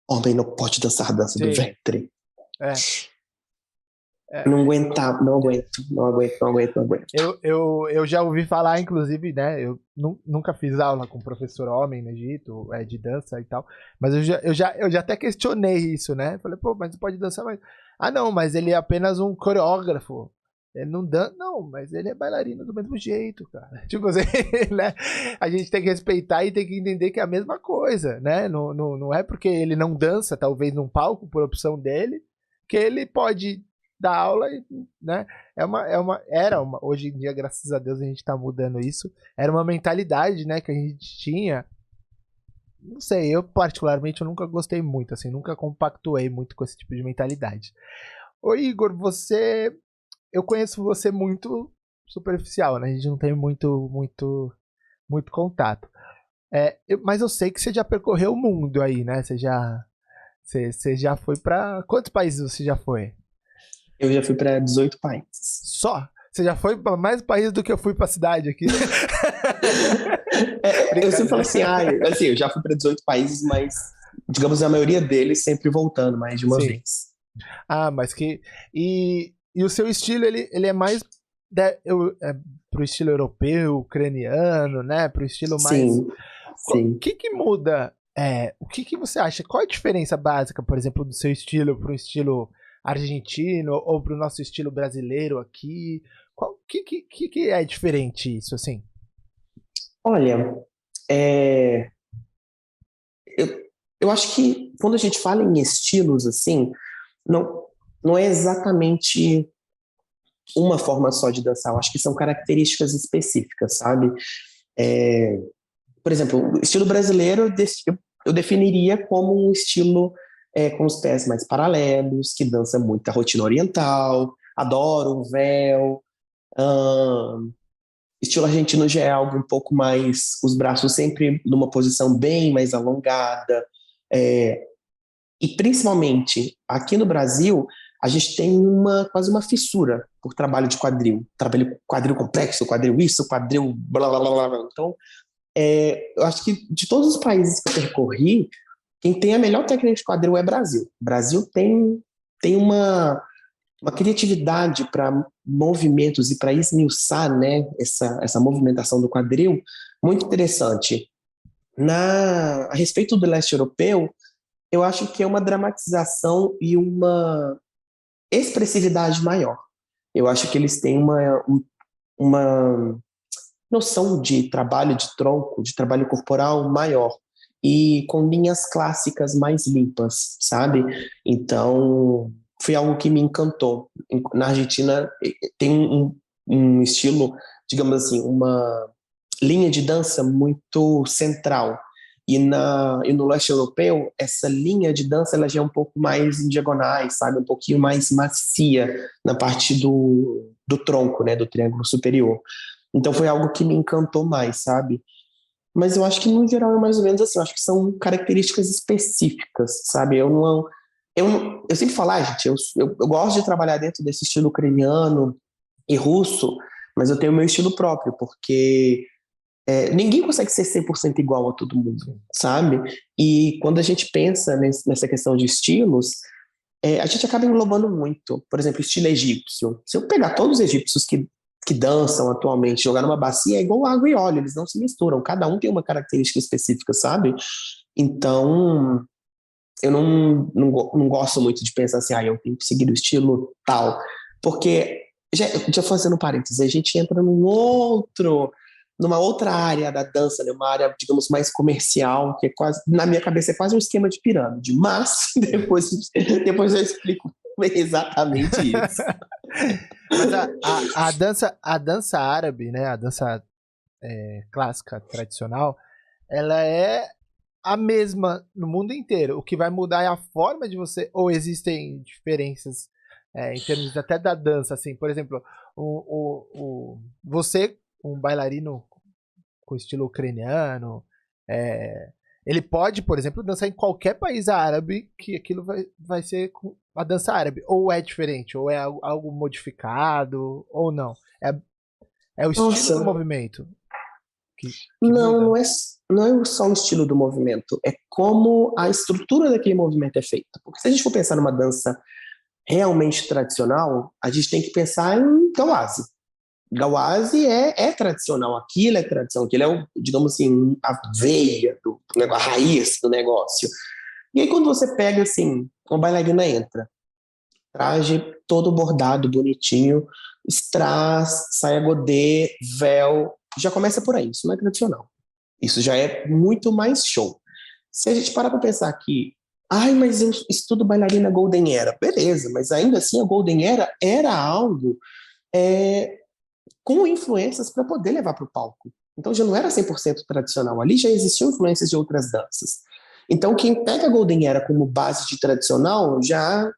homem não pode dançar a dança do ventre. Não aguento. Eu já ouvi falar, inclusive, né? Eu nunca fiz aula com professor homem no Egito, de dança e tal. Mas eu já até questionei isso, né? Falei, mas você pode dançar, mas. Não, mas ele é apenas um coreógrafo. Ele não dança. Não, mas ele é bailarino do mesmo jeito, cara. Tipo assim, né? A gente tem que respeitar e tem que entender que é a mesma coisa, né? Não é porque ele não dança, talvez num palco, por opção dele, que ele pode dar aula, né? Hoje em dia, graças a Deus, a gente tá mudando isso. Era uma mentalidade, né, que a gente tinha. Não sei, eu particularmente eu nunca gostei muito, assim, nunca compactuei muito com esse tipo de mentalidade. Ô Igor, eu conheço você muito superficial, né? A gente não tem muito contato. Mas eu sei que você já percorreu o mundo aí, né? Você já foi pra... Quantos países você já foi? Eu já fui para 18 países. Só? Você já foi para mais países do que eu fui para a cidade aqui? Eu sempre falo assim, eu já fui para 18 países, mas, digamos, a maioria deles sempre voltando mais de uma vez. Mas que... E o seu estilo, ele é mais pro estilo europeu, ucraniano, né? Pro estilo mais... Sim. O que muda? O que você acha? Qual a diferença básica, por exemplo, do seu estilo pro estilo argentino ou pro nosso estilo brasileiro aqui? O que é diferente isso, assim? Olha, eu acho que quando a gente fala em estilos, assim, não é exatamente uma forma só de dançar. Eu acho que são características específicas, sabe? Por exemplo, o estilo brasileiro eu definiria como um estilo com os pés mais paralelos, que dança muito a rotina oriental, adoro o véu, Estilo argentino já é algo um pouco mais, os braços sempre numa posição bem mais alongada. É, e principalmente aqui no Brasil, a gente tem quase uma fissura por trabalho de quadril. Trabalho quadril complexo, quadril isso, quadril blá blá blá blá. Então, eu acho que de todos os países que eu percorri, quem tem a melhor técnica de quadril é Brasil. O Brasil tem uma criatividade para movimentos e para esmiuçar, né, essa movimentação do quadril muito interessante. A respeito do leste europeu, eu acho que é uma dramatização e uma expressividade maior. Eu acho que eles têm uma noção de trabalho de tronco, de trabalho corporal maior e com linhas clássicas mais limpas, sabe? Então, foi algo que me encantou. Na Argentina tem um estilo, digamos assim, uma linha de dança muito central. E no leste europeu, essa linha de dança ela já é um pouco mais em diagonais, sabe? Um pouquinho mais macia na parte do tronco, né? Do triângulo superior. Então foi algo que me encantou mais, sabe? Mas eu acho que no geral é mais ou menos assim. Eu acho que são características específicas, sabe? Eu sempre falo, gente, eu gosto de trabalhar dentro desse estilo ucraniano e russo, mas eu tenho o meu estilo próprio, porque ninguém consegue ser 100% igual a todo mundo, sabe? E quando a gente pensa nessa questão de estilos, a gente acaba englobando muito. Por exemplo, estilo egípcio. Se eu pegar todos os egípcios que dançam atualmente, jogar numa bacia, é igual água e óleo, eles não se misturam. Cada um tem uma característica específica, sabe? Então, eu não gosto muito de pensar assim, eu tenho que seguir o estilo tal. Porque, já fazendo parênteses, a gente entra numa outra área da dança, né? Uma área, digamos, mais comercial, que é quase, na minha cabeça, é quase um esquema de pirâmide. Mas depois eu explico exatamente isso. Mas a dança árabe, né? A dança clássica, tradicional, ela é a mesma no mundo inteiro. O que vai mudar é a forma de você, ou existem diferenças em termos até da dança, assim, por exemplo, você, um bailarino com estilo ucraniano, ele pode, por exemplo, dançar em qualquer país árabe, que aquilo vai ser a dança árabe, ou é diferente, ou é algo modificado, ou não. É o estilo Nossa, do movimento que não, muda. não é só o estilo do movimento, é como a estrutura daquele movimento é feita. Porque se a gente for pensar numa dança realmente tradicional, a gente tem que pensar em Gauase. Gauase é tradicional, aquilo é tradição, aquilo é, digamos assim, a veia do negócio, a raiz do negócio. E aí quando você pega, assim, uma bailarina entra, traje todo bordado, bonitinho, strass, saia godê, véu, já começa por aí, isso não é tradicional. Isso já é muito mais show. Se a gente parar para pensar que, mas eu estudo bailarina Golden Era, beleza, mas ainda assim a Golden Era era algo com influências para poder levar para o palco. Então já não era 100% tradicional, ali já existiam influências de outras danças. Então quem pega a Golden Era como base de tradicional já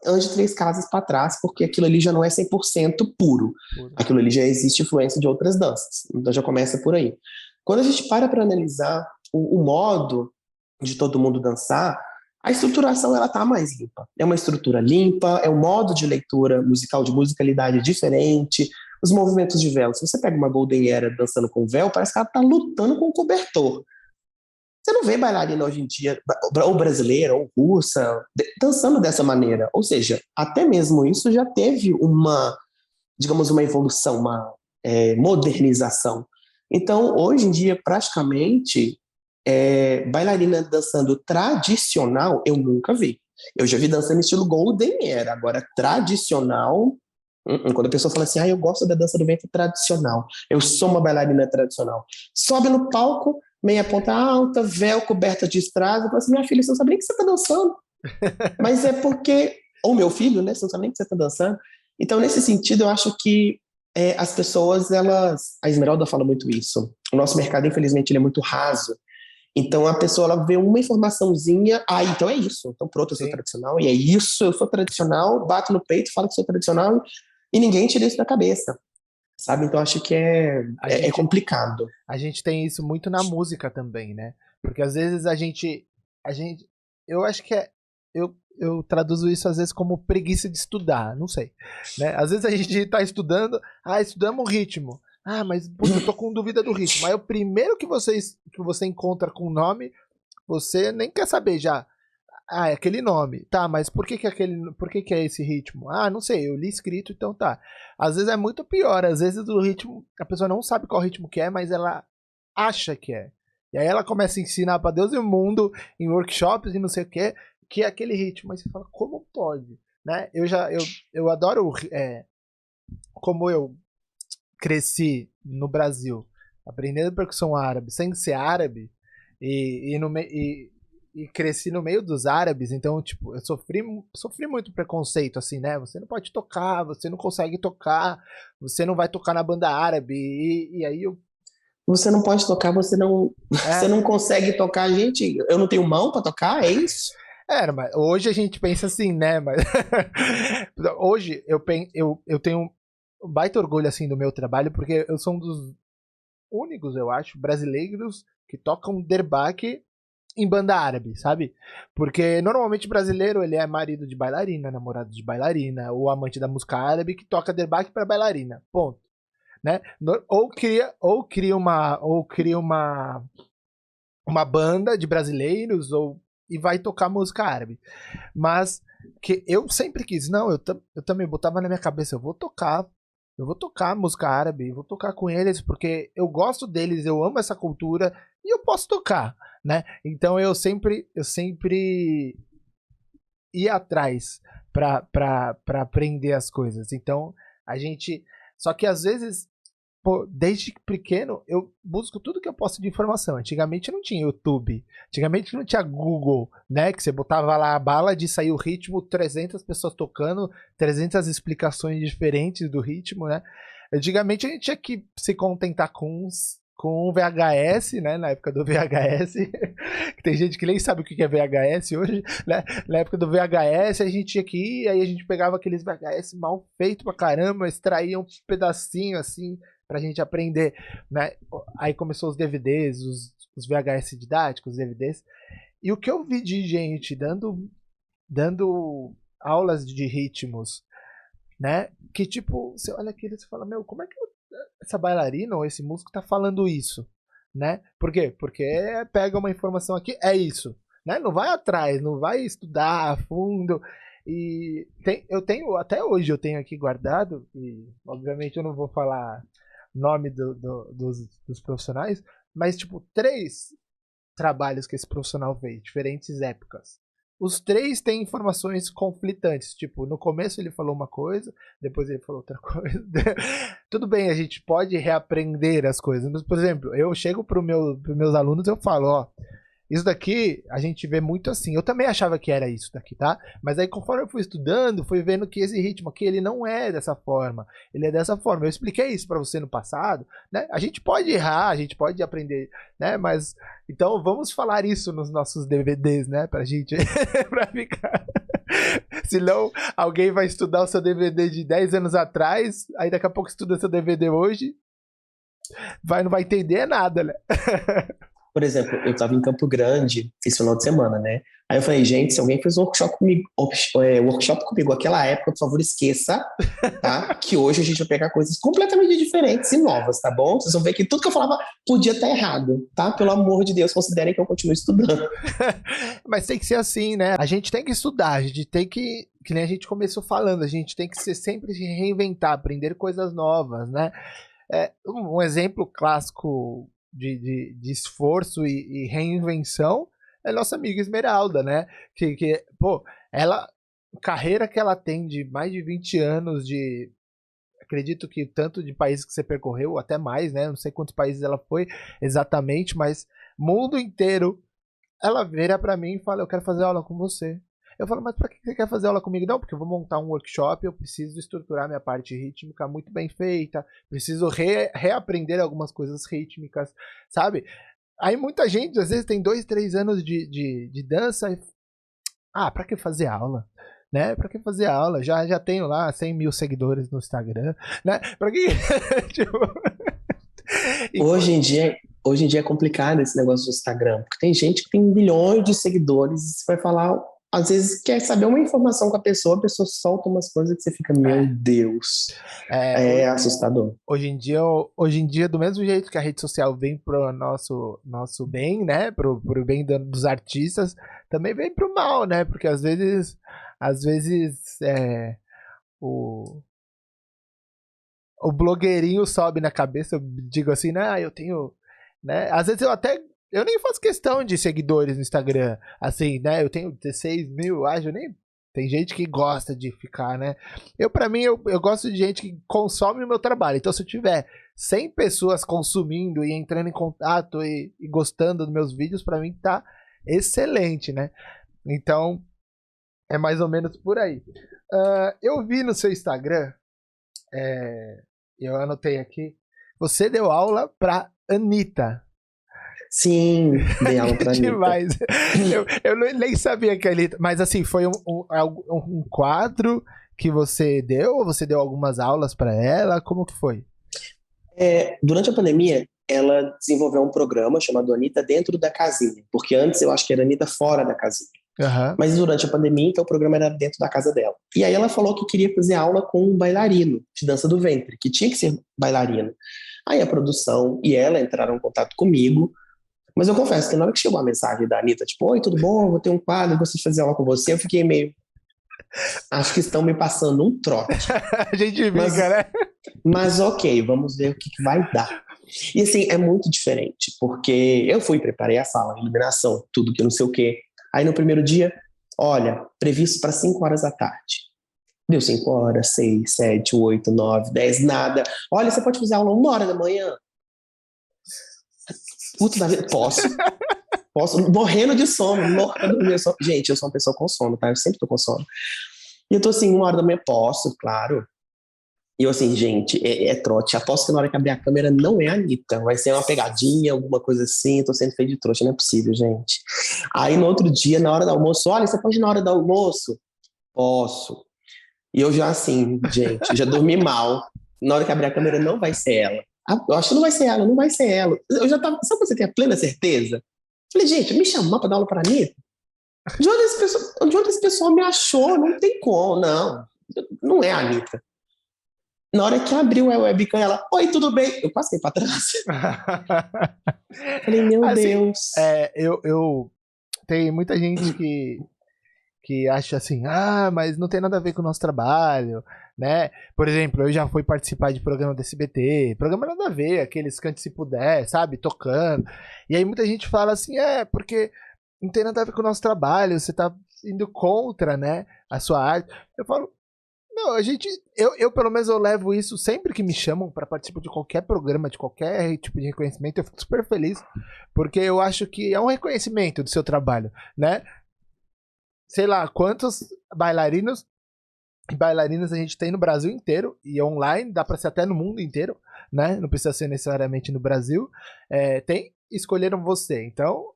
ande 3 casas para trás, porque aquilo ali já não é 100% puro. Aquilo ali já existe influência de outras danças. Então já começa por aí. Quando a gente para analisar o modo de todo mundo dançar, a estruturação ela tá mais limpa. É uma estrutura limpa, é um modo de leitura musical, de musicalidade diferente, os movimentos de véu. Se você pega uma Golden Era dançando com véu, parece que ela tá lutando com um cobertor. Você não vê bailarina hoje em dia, ou brasileira, ou russa, dançando dessa maneira. Ou seja, até mesmo isso já teve digamos, uma evolução, uma modernização. Então, hoje em dia, praticamente, bailarina dançando tradicional, eu nunca vi. Eu já vi dançando estilo Golden Era, agora tradicional. Quando a pessoa fala assim, eu gosto da dança do ventre tradicional, eu sou uma bailarina tradicional. Sobe no palco, meia ponta alta, véu, coberta de strass, eu falo assim, minha filha, você não sabe nem que você está dançando. Mas é porque, ou meu filho, né, você não sabe nem que você está dançando. Então, nesse sentido, eu acho que as pessoas, a Esmeralda fala muito isso, o nosso mercado, infelizmente, ele é muito raso. Então, a pessoa, ela vê uma informaçãozinha, então é isso, então pronto, eu sou tradicional, e é isso, eu sou tradicional, bato no peito, falo que sou tradicional, e ninguém tira isso da cabeça, sabe? Então acho que A é gente, complicado. a gente tem isso muito na música também, né? Porque às vezes a gente, eu acho que eu traduzo isso às vezes como preguiça de estudar, não sei, né? Às vezes a gente tá estudando, estudamos o ritmo. Ah, mas puta, eu tô com dúvida do ritmo. Aí o primeiro que você encontra com o nome, você nem quer saber já. Ah, é aquele nome. Tá, mas por que que é esse ritmo? Ah, não sei, eu li escrito, então tá. Às vezes é muito pior, às vezes o ritmo, a pessoa não sabe qual ritmo que é, mas ela acha que é. E aí ela começa a ensinar pra Deus e o mundo em workshops e não sei o que é aquele ritmo. Mas você fala, como pode? Né? Eu adoro, como eu cresci no Brasil, aprendendo percussão árabe, sem ser árabe, e, e, no, me- e cresci no meio dos árabes, então, tipo, eu sofri muito preconceito, assim, né? Você não pode tocar, você não consegue tocar, você não vai tocar na banda árabe, e aí eu. Você não pode tocar, você É, não consegue tocar, gente. Eu não tenho mão para tocar, é isso? mas hoje a gente pensa assim, né? Mas hoje eu tenho um baita orgulho, assim, do meu trabalho, porque eu sou um dos únicos, eu acho, brasileiros que tocam derbaque em banda árabe, sabe? Porque normalmente brasileiro ele é marido de bailarina, namorado de bailarina, ou amante da música árabe que toca derbaque para bailarina. Ponto, né? Ou cria uma banda de brasileiros ou e vai tocar música árabe. Mas que eu sempre quis, não, eu também botava na minha cabeça, eu vou tocar música árabe, eu vou tocar com eles porque eu gosto deles, eu amo essa cultura e eu posso tocar, né? Então eu sempre ia atrás para aprender as coisas. Então a gente, só que às vezes, pô, desde pequeno eu busco tudo que eu posso de informação. Antigamente não tinha YouTube, antigamente não tinha Google, né? Que você botava lá a bala de sair o ritmo, 300 pessoas tocando, 300 explicações diferentes do ritmo, né? Antigamente a gente tinha que se contentar com um VHS, né? Na época do VHS, que tem gente que nem sabe o que é VHS hoje, né? Na época do VHS a gente tinha que ir, aí a gente pegava aqueles VHS mal feito pra caramba, extraía um pedacinho assim pra gente aprender, né? Aí começou os DVDs, os VHS didáticos, os DVDs. E o que eu vi de gente dando aulas de ritmos, né? Que tipo, você olha aquilo e você fala, meu, como é que essa bailarina ou esse músico tá falando isso, né? Por quê? Porque pega uma informação aqui, é isso, né? Não vai atrás, não vai estudar a fundo. E eu tenho, até hoje eu tenho aqui guardado, e obviamente eu não vou falar nome dos profissionais, mas tipo, 3 trabalhos que esse profissional fez, diferentes épocas. Os 3 têm informações conflitantes. Tipo, no começo ele falou uma coisa, depois ele falou outra coisa. Tudo bem, a gente pode reaprender as coisas. Mas, por exemplo, eu chego para os meus alunos e eu falo, ó, isso daqui a gente vê muito assim. Eu também achava que era isso daqui, tá? Mas aí conforme eu fui estudando, fui vendo que esse ritmo aqui ele não é dessa forma. Ele é dessa forma. Eu expliquei isso para você no passado, né? A gente pode errar, a gente pode aprender, né? Mas então vamos falar isso nos nossos DVDs, né? Pra gente pra ficar. Senão alguém vai estudar o seu DVD de 10 anos atrás, aí daqui a pouco estuda seu DVD hoje, não vai entender nada, né? Por exemplo, eu estava em Campo Grande esse final de semana, né? Aí eu falei, gente, se alguém fez um workshop comigo naquela época, por favor, esqueça, tá? Que hoje a gente vai pegar coisas completamente diferentes e novas, tá bom? Vocês vão ver que tudo que eu falava podia estar errado, tá? Pelo amor de Deus, considerem que eu continuo estudando. Mas tem que ser assim, né? A gente tem que estudar, a gente tem que nem a gente começou falando, a gente tem que sempre se reinventar, aprender coisas novas, né? Um exemplo clássico de esforço e reinvenção é nossa amiga Esmeralda, né? Pô, carreira que ela tem de mais de 20 anos acredito que tanto de países que você percorreu, até mais, né? Não sei quantos países ela foi exatamente, mas mundo inteiro. Ela vira pra mim e fala: Eu quero fazer aula com você. Eu falo: Mas pra que você quer fazer aula comigo? Não, porque eu vou montar um workshop. Eu preciso estruturar minha parte rítmica muito bem feita. Preciso reaprender algumas coisas rítmicas, sabe? Aí muita gente, às vezes, tem 2, 3 anos de dança. Pra que fazer aula? né? Pra que fazer aula? Já tenho lá 100 mil seguidores no Instagram, né? Pra que... tipo... Hoje em dia é complicado esse negócio do Instagram, porque tem gente que tem milhões de seguidores e você vai falar, às vezes quer saber uma informação com a pessoa solta umas coisas que você fica, meu Deus, é assustador. Hoje em dia, do mesmo jeito que a rede social vem pro nosso bem, né? Pro bem dos artistas, também vem pro mal, né? Porque às vezes o blogueirinho sobe na cabeça, eu digo assim, né? Eu tenho, né? Às vezes eu nem faço questão de seguidores no Instagram, assim, né? Eu tenho 16 mil, acho, tem gente que gosta de ficar, né? Pra mim, eu gosto de gente que consome o meu trabalho. Então, se eu tiver 100 pessoas consumindo e entrando em contato e gostando dos meus vídeos, pra mim tá excelente, né? Então, é mais ou menos por aí. Eu vi no seu Instagram, eu anotei aqui, você deu aula pra Anitta. Sim, dei aula pra Anitta. Demais. Eu nem sabia que a Anitta... Mas assim, foi um quadro que você deu? Ou você deu algumas aulas pra ela? Como que foi? Durante a pandemia, ela desenvolveu um programa chamado Anitta Dentro da Casinha, porque antes eu acho que era Anitta Fora da Casinha. Uhum. Mas durante a pandemia, então o programa era dentro da casa dela. E aí ela falou que queria fazer aula com um bailarino de dança do ventre, que tinha que ser bailarino. Aí a produção e ela entraram em contato comigo, mas eu confesso que na hora que chegou a mensagem da Anitta, tipo, oi, tudo bom? Vou ter um quadro, gostaria de fazer aula com você. Eu fiquei meio... Acho que estão me passando um trote. A gente fica, né? Mas ok, vamos ver o que vai dar. E assim, é muito diferente, porque eu preparei a sala, iluminação, tudo que não sei o quê. Aí no primeiro dia, olha, previsto para 5 horas da tarde. Deu 5 horas, 6, 7, 8, 9, 10, nada. Olha, você pode fazer aula 1 hora da manhã? Puta da vida, posso, morrendo de sono, louca do meu sono. Gente, eu sou uma pessoa com sono, tá? Eu sempre tô com sono. E eu tô assim, 1 hora da manhã, posso, claro. E eu assim, gente, é trote. Aposto que na hora que abrir a câmera não é a Anitta. Vai ser uma pegadinha, alguma coisa assim. Eu tô sendo feito de trouxa, não é possível, gente. Aí no outro dia, na hora do almoço, olha, você pode ir na hora do almoço? Posso. E eu já assim, gente, eu já dormi mal. Na hora que abrir a câmera não vai ser ela. Eu acho que não vai ser ela, não vai ser ela. Eu já tava, sabe quando você tem a plena certeza? Falei, gente, me chamar pra dar aula pra Anitta? De onde esse pessoal me achou? Não tem como, não é a Anitta. Na hora que abriu a webcam, ela, oi, tudo bem? Eu passei pra trás. Falei, meu assim, Deus. Tem muita gente que acha assim, mas não tem nada a ver com o nosso trabalho, né? Por exemplo, eu já fui participar de programa do SBT, programa nada a ver, aqueles Cante Se Puder, sabe? Tocando. E aí muita gente fala assim, porque não tem nada a ver com o nosso trabalho, você tá indo contra, né, a sua arte. Eu falo, não, eu pelo menos eu levo isso sempre que me chamam para participar de qualquer programa, de qualquer tipo de reconhecimento, eu fico super feliz, porque eu acho que é um reconhecimento do seu trabalho, né? Sei lá, quantos bailarinos e bailarinas a gente tem no Brasil inteiro, e online, dá para ser até no mundo inteiro, né? Não precisa ser necessariamente no Brasil. Escolheram você, então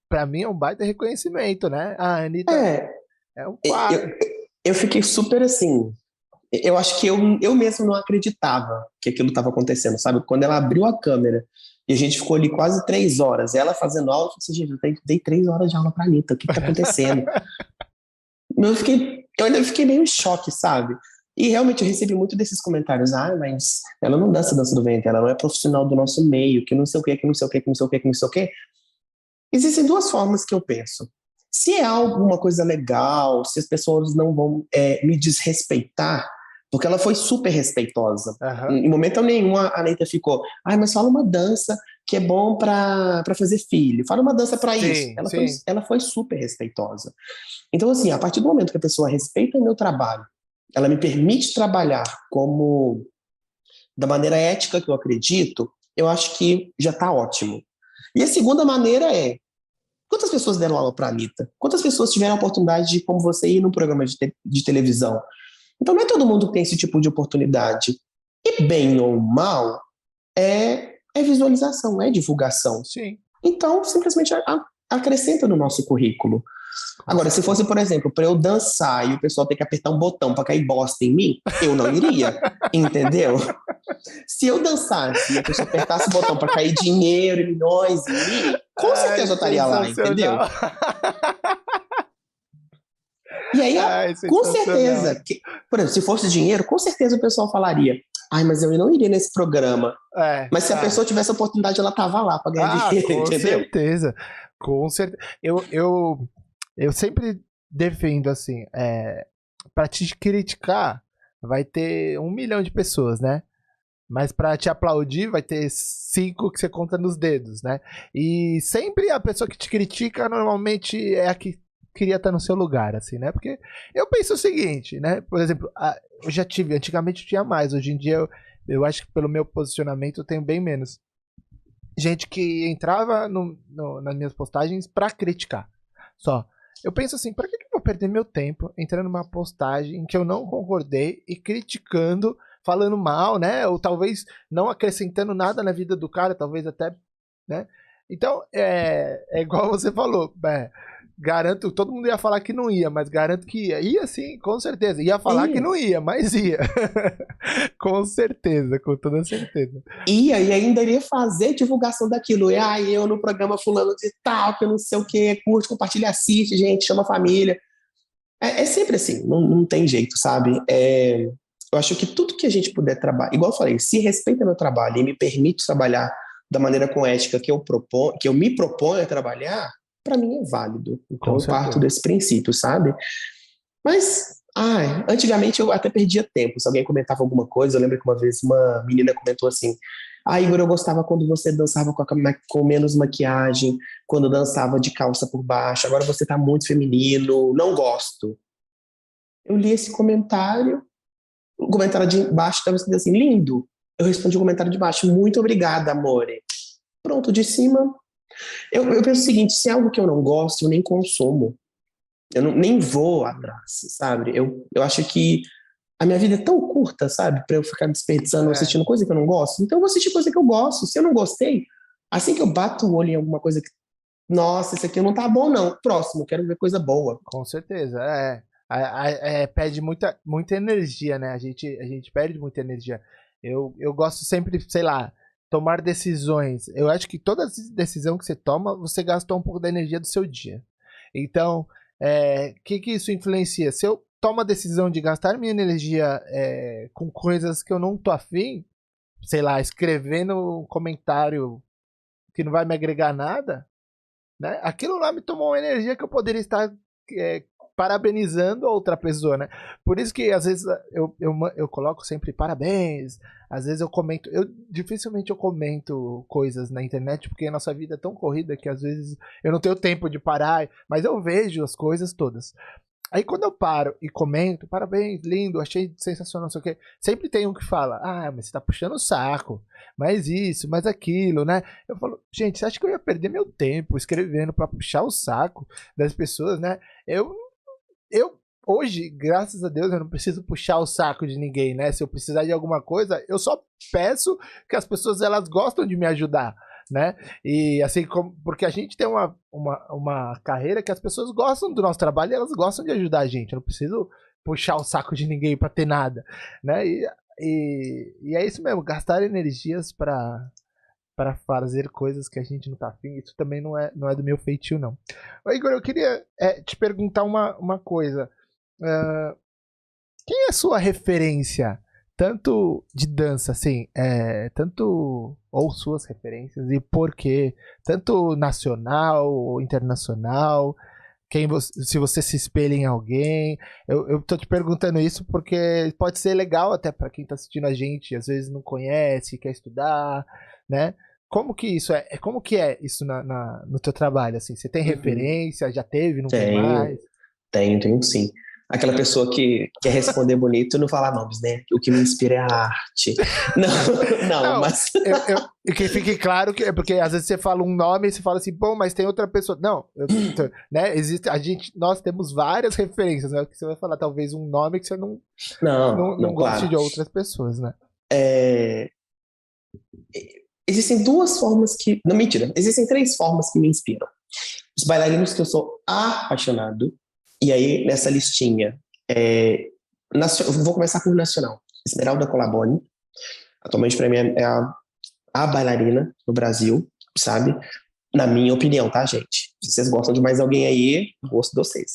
pra mim é um baita reconhecimento, né? A Anitta é um quadro. Eu fiquei super assim. Eu acho que eu mesmo não acreditava que aquilo estava acontecendo, sabe? Quando ela abriu a câmera e a gente ficou ali quase 3 horas, ela fazendo aula, eu falei assim, gente, eu dei 3 horas de aula pra Anitta, o que tá acontecendo? Eu ainda fiquei meio em choque, sabe? E realmente eu recebi muito desses comentários, mas ela não dança do ventre, ela não é profissional do nosso meio, que não sei o que, que não sei o que, que não sei o que, que não sei o que. Existem 2 formas que eu penso. Se é alguma coisa legal, se as pessoas não vão me desrespeitar, porque ela foi super respeitosa. Uhum. Em momento nenhum a Anitta ficou, mas fala uma dança que é bom pra fazer filho, fala uma dança pra isso. Ela foi super respeitosa. Então, assim, a partir do momento que a pessoa respeita o meu trabalho, ela me permite trabalhar da maneira ética que eu acredito, eu acho que já tá ótimo. E a segunda maneira é, quantas pessoas deram aula pra Anitta? Quantas pessoas tiveram a oportunidade de, como você, ir num programa de televisão? Então não é todo mundo que tem esse tipo de oportunidade. E bem ou mal, é visualização, é divulgação. Sim. Então, simplesmente acrescenta no nosso currículo. Agora, se fosse, por exemplo, para eu dançar e o pessoal ter que apertar um botão para cair bosta em mim, eu não iria, entendeu? Se eu dançasse e a pessoa apertasse o botão para cair dinheiro e milhões em mim, com certeza eu estaria lá, entendeu? E aí, com certeza, por exemplo, se fosse dinheiro, com certeza o pessoal falaria: ai, mas eu não iria nesse programa. Mas se a pessoa tivesse a oportunidade, ela tava lá para ganhar dinheiro, entendeu? Com certeza. Eu sempre defendo assim, para te criticar, vai ter 1 milhão de pessoas, né? Mas para te aplaudir, vai ter 5 que você conta nos dedos, né? E sempre a pessoa que te critica, normalmente é a que queria estar no seu lugar, assim, né? Porque eu penso o seguinte, né? Por exemplo, eu já tive, antigamente eu tinha mais, hoje em dia eu acho que pelo meu posicionamento eu tenho bem menos. Gente que entrava nas minhas postagens pra criticar, só. Eu penso assim, pra que eu vou perder meu tempo entrando numa postagem que eu não concordei e criticando, falando mal, né? Ou talvez não acrescentando nada na vida do cara, talvez até, né? Então, é igual você falou, garanto, todo mundo ia falar que não ia, mas garanto que ia. Ia sim, com certeza. Ia falar que não ia, mas ia. Com certeza, com toda certeza. Ia, e ainda iria fazer divulgação daquilo. Eu no programa fulano de tal, que eu não sei o que, curte, compartilha, assiste, gente, chama a família. É sempre assim, não tem jeito, sabe? Eu acho que tudo que a gente puder trabalhar, igual eu falei, se respeita meu trabalho e me permite trabalhar da maneira com ética que eu me proponho a trabalhar, para mim é válido. Então eu parto desse princípio, sabe? Mas, antigamente eu até perdia tempo. Se alguém comentava alguma coisa, eu lembro que uma vez uma menina comentou assim: Igor, eu gostava quando você dançava com menos maquiagem, quando dançava de calça por baixo, agora você tá muito feminino, não gosto. Eu li esse comentário, o comentário de baixo estava escrito assim: lindo. Eu respondi o comentário de baixo: muito obrigada, amore. Pronto, de cima. Eu penso o seguinte: se é algo que eu não gosto, eu nem consumo. Eu nem vou atrás, sabe? Eu acho que a minha vida é tão curta, sabe? Pra eu ficar desperdiçando assistindo coisa que eu não gosto. Então eu vou assistir coisa que eu gosto. Se eu não gostei, assim que eu bato o olho em alguma coisa que, nossa, isso aqui não tá bom, não. Próximo, quero ver coisa boa. Com certeza, pede muita energia, né? A gente perde muita energia. Eu gosto sempre, sei lá, tomar decisões. Eu acho que toda decisão que você toma, você gastou um pouco da energia do seu dia. Então, que isso influencia? Se eu tomo a decisão de gastar minha energia com coisas que eu não tô afim, sei lá, escrevendo um comentário que não vai me agregar nada, né? Aquilo lá me tomou uma energia que eu poderia estar parabenizando outra pessoa, né? Por isso que às vezes eu coloco sempre parabéns, às vezes dificilmente eu comento coisas na internet, porque a nossa vida é tão corrida que às vezes eu não tenho tempo de parar, mas eu vejo as coisas todas. Aí quando eu paro e comento, parabéns, lindo, achei sensacional, não sei o quê, sempre tem um que fala, mas você tá puxando o saco, mais isso, mais aquilo, né? Eu falo, gente, você acha que eu ia perder meu tempo escrevendo pra puxar o saco das pessoas, né? Eu hoje, graças a Deus, eu não preciso puxar o saco de ninguém, né? Se eu precisar de alguma coisa, eu só peço que as pessoas, elas gostam de me ajudar, né? E assim como, porque a gente tem uma carreira que as pessoas gostam do nosso trabalho e elas gostam de ajudar a gente. Eu não preciso puxar o saco de ninguém para ter nada, né? E é isso mesmo, gastar energias para fazer coisas que a gente não tá afim, isso também não é do meu feitio, não. Igor, eu queria te perguntar uma coisa. Quem é a sua referência, tanto de dança, assim, ou suas referências, e por quê? Tanto nacional ou internacional, se você se espelha em alguém. Eu tô te perguntando isso porque pode ser legal até para quem tá assistindo a gente, às vezes não conhece, quer estudar, né? Como que isso como que é isso no teu trabalho, assim? Você tem referência, já teve, não tem mais? Tenho sim. Aquela pessoa que quer responder bonito e não falar nomes, né? O que me inspira é a arte. Não, mas... que fique claro que é porque às vezes você fala um nome e você fala assim, bom, mas tem outra pessoa. Não, né? Nós temos várias referências, né? Que você vai falar talvez um nome que você não goste claro. de outras pessoas, né? Existem duas formas que... Não, mentira. Existem 3 formas que me inspiram. Os bailarinos que eu sou apaixonado, e aí nessa listinha, vou começar por nacional. Esmeralda Colaboni, atualmente para mim é a bailarina no Brasil, sabe? Na minha opinião, tá, gente? Se vocês gostam de mais alguém aí, gosto de vocês.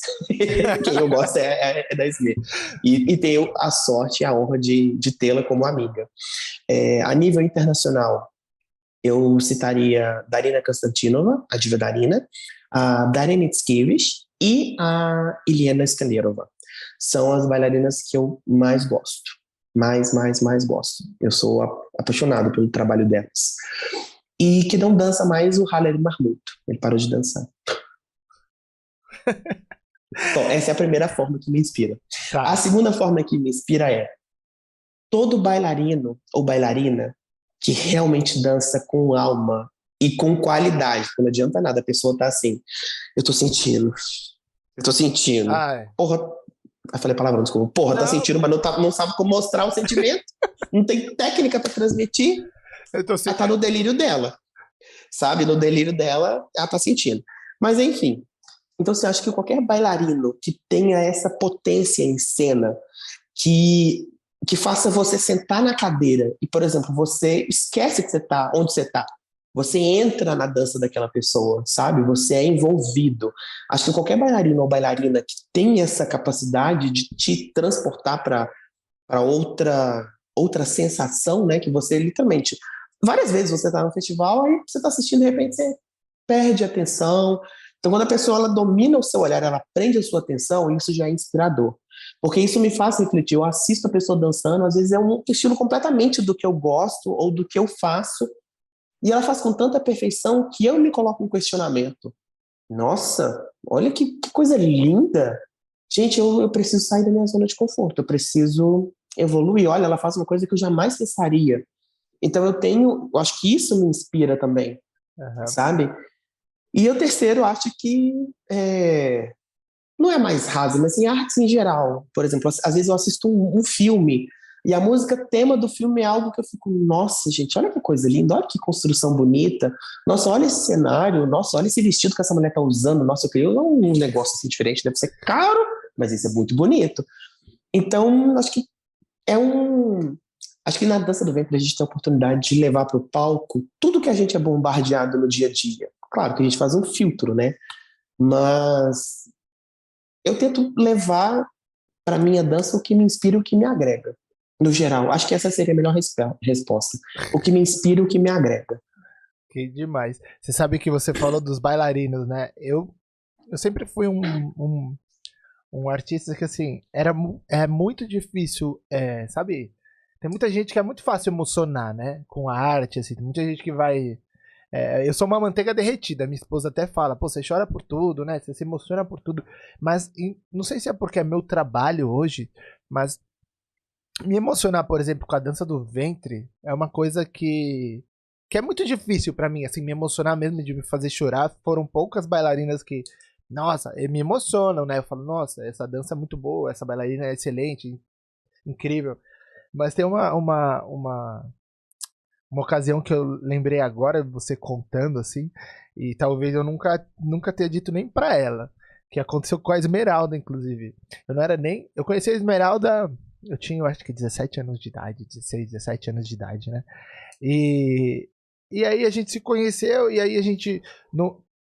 Quem eu gosto é da Esme. E tenho a sorte e a honra de tê-la como amiga. A nível internacional, eu citaria Darina Konstantinova, a diva Darina, a Darina Mickiewicz e a Iliana Skanderova. São as bailarinas que eu mais gosto. Mais gosto. Eu sou apaixonado pelo trabalho delas. E que não dança mais o Haller Mahmoud. Ele parou de dançar. Então, essa é a primeira forma que me inspira. Tá. A segunda forma que me inspira é todo bailarino ou bailarina que realmente dança com alma e com qualidade. Não adianta nada, a pessoa tá assim, eu tô sentindo. Porra, eu falei palavrão, desculpa. Porra, tá sentindo, mas não sabe como mostrar o sentimento. Não tem técnica pra transmitir. Ela tá no delírio dela, sabe? No delírio dela, ela tá sentindo. Mas, enfim. Então, você acha que qualquer bailarino que tenha essa potência em cena, que faça você sentar na cadeira e, por exemplo, você esquece que você tá, onde você tá. Você entra na dança daquela pessoa, sabe? Você é envolvido. Acho que qualquer bailarino ou bailarina que tem essa capacidade de te transportar para outra sensação, né? Que você literalmente... Várias vezes você está no festival, aí você está assistindo, de repente você perde a atenção. Então, quando a pessoa ela domina o seu olhar, ela prende a sua atenção, isso já é inspirador. Porque isso me faz refletir. Eu assisto a pessoa dançando, às vezes é um estilo completamente do que eu gosto ou do que eu faço, e ela faz com tanta perfeição que eu me coloco em questionamento. Nossa, olha que coisa linda! Gente, eu preciso sair da minha zona de conforto, eu preciso evoluir. Olha, ela faz uma coisa que eu jamais pensaria. Então eu acho que isso me inspira também, sabe? E o terceiro, acho que não é mais raso, mas assim, artes em geral. Por exemplo, às vezes eu assisto um filme e a música tema do filme é algo que eu fico, nossa, gente, olha que coisa linda, olha que construção bonita, nossa, olha esse cenário, nossa, olha esse vestido que essa mulher tá usando, nossa, eu queria um negócio assim diferente, deve ser caro, mas isso é muito bonito. Então, acho que Acho que na dança do ventre a gente tem a oportunidade de levar para o palco tudo que a gente é bombardeado no dia a dia. Claro que a gente faz um filtro, né? Mas eu tento levar para minha dança o que me inspira e o que me agrega. No geral, acho que essa seria a melhor resposta. O que me inspira e o que me agrega. Que demais. Você sabe que você falou dos bailarinos, né? Eu sempre fui um artista que, assim, é muito difícil, sabe? Tem muita gente que é muito fácil emocionar, né? Com a arte, assim. Tem muita gente que vai... eu sou uma manteiga derretida. Minha esposa até fala, pô, você chora por tudo, né? Você se emociona por tudo. Mas não sei se é porque é meu trabalho hoje, mas me emocionar, por exemplo, com a dança do ventre é uma coisa que é muito difícil pra mim, assim, me emocionar mesmo, de me fazer chorar. Foram poucas bailarinas que, nossa, me emocionam, né? Eu falo, nossa, essa dança é muito boa, essa bailarina é excelente, incrível. Mas tem uma ocasião que eu lembrei agora, você contando, assim, e talvez eu nunca tenha dito nem pra ela, que aconteceu com a Esmeralda, inclusive. Eu conheci a Esmeralda, eu tinha, eu acho que 17 anos de idade, 16, 17 anos de idade, né? E aí a gente se conheceu, e aí a gente,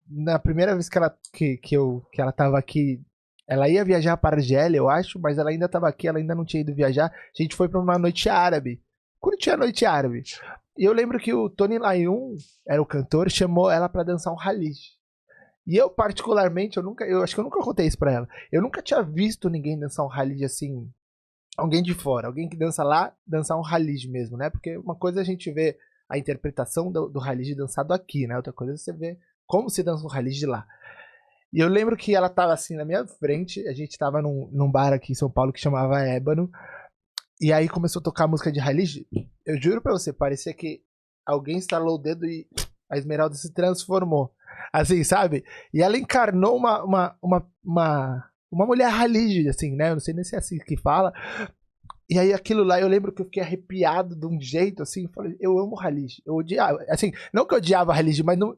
na primeira vez que ela tava aqui, ela ia viajar para Argélia, eu acho, mas ela ainda estava aqui, ela ainda não tinha ido viajar. A gente foi para uma noite árabe. Curti a noite árabe. E eu lembro que o Tony Layun, era o cantor, chamou ela para dançar um Halij. E eu, particularmente, eu acho que eu nunca contei isso pra ela. Eu nunca tinha visto ninguém dançar um Halij assim, alguém de fora, alguém que dança lá, dançar um Halij mesmo, né? Porque uma coisa é a gente vê a interpretação do Halij dançado aqui, né? Outra coisa é você ver como se dança um Halij lá. E eu lembro que ela tava assim na minha frente, a gente tava num bar aqui em São Paulo que chamava Ébano, e aí começou a tocar a música de Halij. Eu juro pra você, parecia que alguém estalou o dedo e a Esmeralda se transformou. Assim, sabe? E ela encarnou uma mulher Halij, assim, né? Eu não sei nem se é assim que fala. E aí aquilo lá, eu lembro que eu fiquei arrepiado de um jeito, assim, eu falei, eu amo Halige. Eu odiava, assim, não que eu odiava Halige, mas não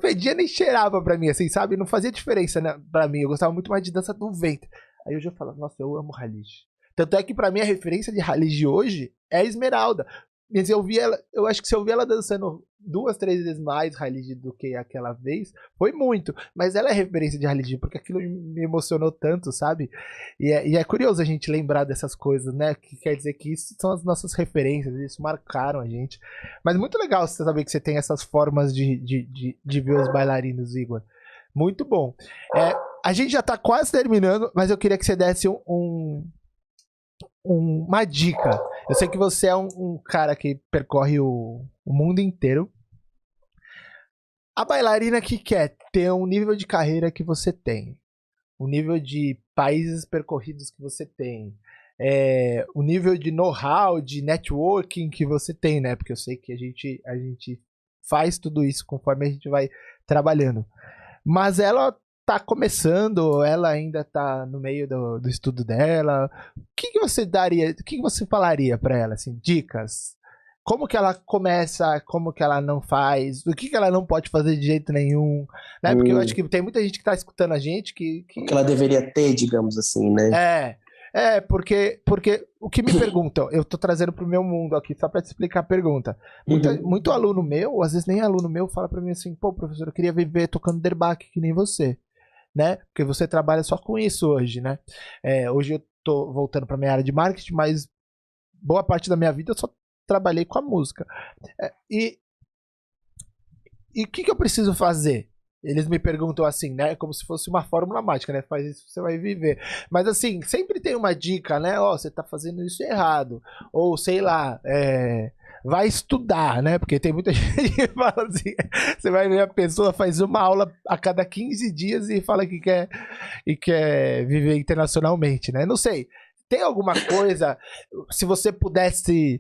fedia nem cheirava pra mim, assim, sabe? Não fazia diferença, né, pra mim. Eu gostava muito mais de dança do ventre. Aí hoje eu falo, nossa, eu amo Halige. Tanto é que pra mim a referência de Halige hoje é a Esmeralda. Mas eu vi ela, eu acho que se eu vi ela dançando 2, 3 vezes mais Halige do que aquela vez, foi muito. Mas ela é referência de Halige, porque aquilo me emocionou tanto, sabe? E é curioso a gente lembrar dessas coisas, né? Que quer dizer que isso são as nossas referências, isso marcaram a gente. Mas muito legal você saber que você tem essas formas de ver os bailarinos, Igor. Muito bom. A gente já tá quase terminando, mas eu queria que você desse uma dica. Eu sei que você é um cara que percorre o mundo inteiro. A bailarina que quer ter um nível de carreira que você tem, o nível de países percorridos que você tem, o nível de know-how, de networking que você tem, né? Porque eu sei que a gente faz tudo isso conforme a gente vai trabalhando. Mas ela tá começando, ela ainda tá no meio do estudo dela. O que você daria, o que você falaria para ela, assim, dicas? Como que ela começa, como que ela não faz, o que ela não pode fazer de jeito nenhum, né? Porque eu acho que tem muita gente que tá escutando a gente que ela deveria ter, digamos assim, né? Porque o que me perguntam, eu tô trazendo pro meu mundo aqui, só pra te explicar a pergunta. Muito aluno meu, ou às vezes nem aluno meu, fala pra mim assim, pô, professor, eu queria viver tocando derbaque que nem você, né? Porque você trabalha só com isso hoje, né? Hoje eu tô voltando pra minha área de marketing, mas boa parte da minha vida eu só trabalhei com a música. E o que eu preciso fazer? Eles me perguntam assim, né? Como se fosse uma fórmula mágica, né? Faz isso, você vai viver. Mas assim, sempre tem uma dica, né? Ó, você tá fazendo isso errado. Ou sei lá, vai estudar, né? Porque tem muita gente que fala assim, você vai ver a pessoa faz uma aula a cada 15 dias e fala que quer viver internacionalmente, né? Não sei. Tem alguma coisa, se você pudesse,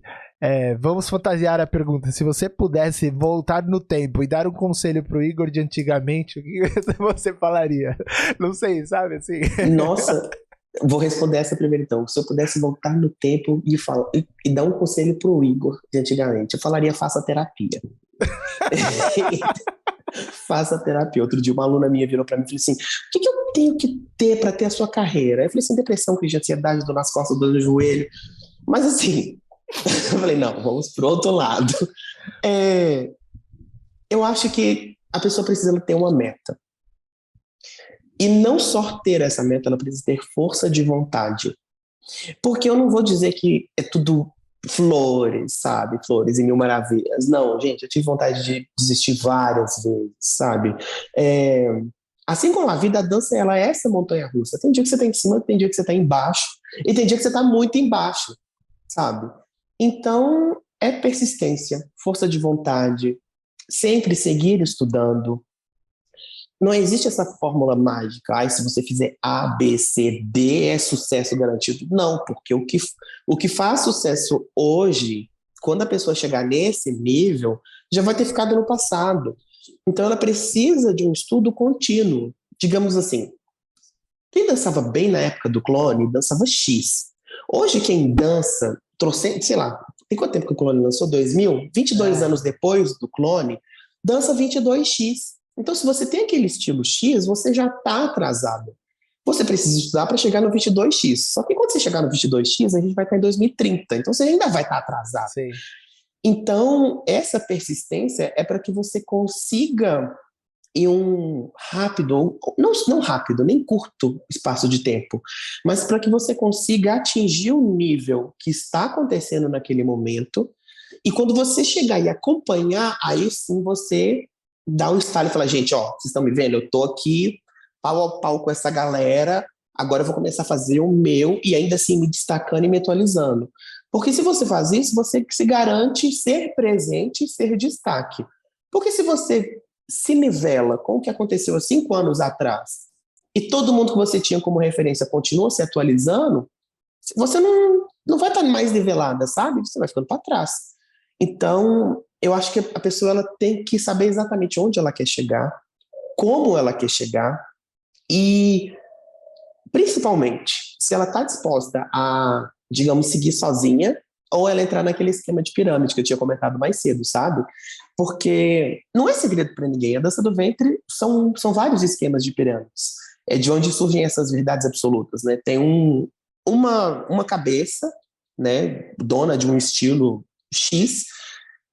vamos fantasiar a pergunta, se você pudesse voltar no tempo e dar um conselho pro Igor de antigamente, o que você falaria? Não sei, sabe, assim? Nossa, vou responder essa primeiro então. Se eu pudesse voltar no tempo e dar um conselho pro Igor de antigamente, eu falaria faça terapia. Faça terapia. Outro dia uma aluna minha virou pra mim e falou assim, o que eu tenho que ter pra ter a sua carreira? Eu falei assim, depressão, crise de ansiedade, dor nas costas, dor no joelho. Mas assim, eu falei, não, vamos pro outro lado. Eu acho que a pessoa precisa ter uma meta. E não só ter essa meta, ela precisa ter força de vontade. Porque eu não vou dizer que é tudo flores, sabe? Flores e mil maravilhas. Não, gente, eu tive vontade de desistir várias vezes, sabe? Assim como a vida, a dança, ela é essa montanha-russa. Tem dia que você tá em cima, tem dia que você tá embaixo, e tem dia que você tá muito embaixo, sabe? Então, é persistência, força de vontade, sempre seguir estudando. Não existe essa fórmula mágica. Se você fizer A, B, C, D, é sucesso garantido. Não, porque o que faz sucesso hoje, quando a pessoa chegar nesse nível, já vai ter ficado no passado. Então ela precisa de um estudo contínuo. Digamos assim, quem dançava bem na época do Clone, dançava X. Hoje quem dança, sei lá, tem quanto tempo que o Clone lançou? 2000? 22 anos depois do Clone, dança 22X. Então, se você tem aquele estilo X, você já está atrasado. Você precisa estudar para chegar no 22X. Só que quando você chegar no 22X, a gente vai estar em 2030. Então, você ainda vai estar atrasado. Sim. Então, essa persistência é para que você consiga, em um rápido, não rápido, nem curto espaço de tempo, mas para que você consiga atingir o nível que está acontecendo naquele momento. E quando você chegar e acompanhar, aí sim você dá um estalo e fala, gente, ó, vocês estão me vendo? Eu tô aqui pau a pau com essa galera, agora eu vou começar a fazer o meu e ainda assim me destacando e me atualizando. Porque se você faz isso, você se garante ser presente e ser destaque. Porque se você se nivela com o que aconteceu há 5 anos atrás e todo mundo que você tinha como referência continua se atualizando, você não vai estar mais nivelada, sabe? Você vai ficando para trás. Então, eu acho que a pessoa ela tem que saber exatamente onde ela quer chegar, como ela quer chegar e Principalmente, se ela está disposta a, digamos, seguir sozinha, ou ela entrar naquele esquema de pirâmide que eu tinha comentado mais cedo, sabe? Porque não é segredo para ninguém. A dança do ventre são vários esquemas de pirâmides. É de onde surgem essas verdades absolutas, né? Tem uma cabeça, né, dona de um estilo X,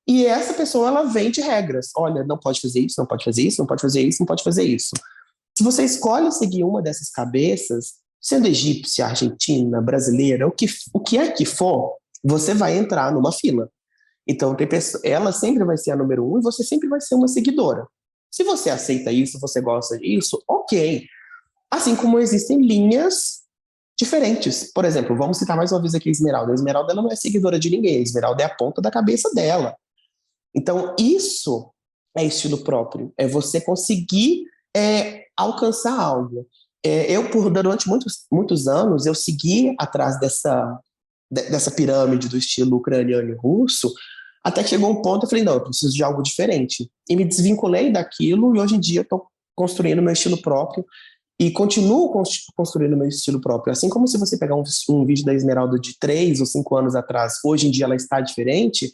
e essa pessoa ela vende regras. Olha, não pode fazer isso, não pode fazer isso, não pode fazer isso, não pode fazer isso. Se você escolhe seguir uma dessas cabeças, sendo egípcia, argentina, brasileira, o que é que for, você vai entrar numa fila. Então, ela sempre vai ser a número um e você sempre vai ser uma seguidora. Se você aceita isso, você gosta disso, ok. Assim como existem linhas diferentes. Por exemplo, vamos citar mais uma vez aqui a Esmeralda. A Esmeralda ela não é seguidora de ninguém, a Esmeralda é a ponta da cabeça dela. Então, isso é estilo próprio, é você conseguir alcançar algo. Durante muitos anos, eu segui atrás dessa pirâmide do estilo ucraniano e russo, até que chegou um ponto eu falei, não, eu preciso de algo diferente. E me desvinculei daquilo e hoje em dia eu estou construindo meu estilo próprio e continuo construindo meu estilo próprio. Assim como se você pegar um vídeo da Esmeralda de 3 ou 5 anos atrás, hoje em dia ela está diferente,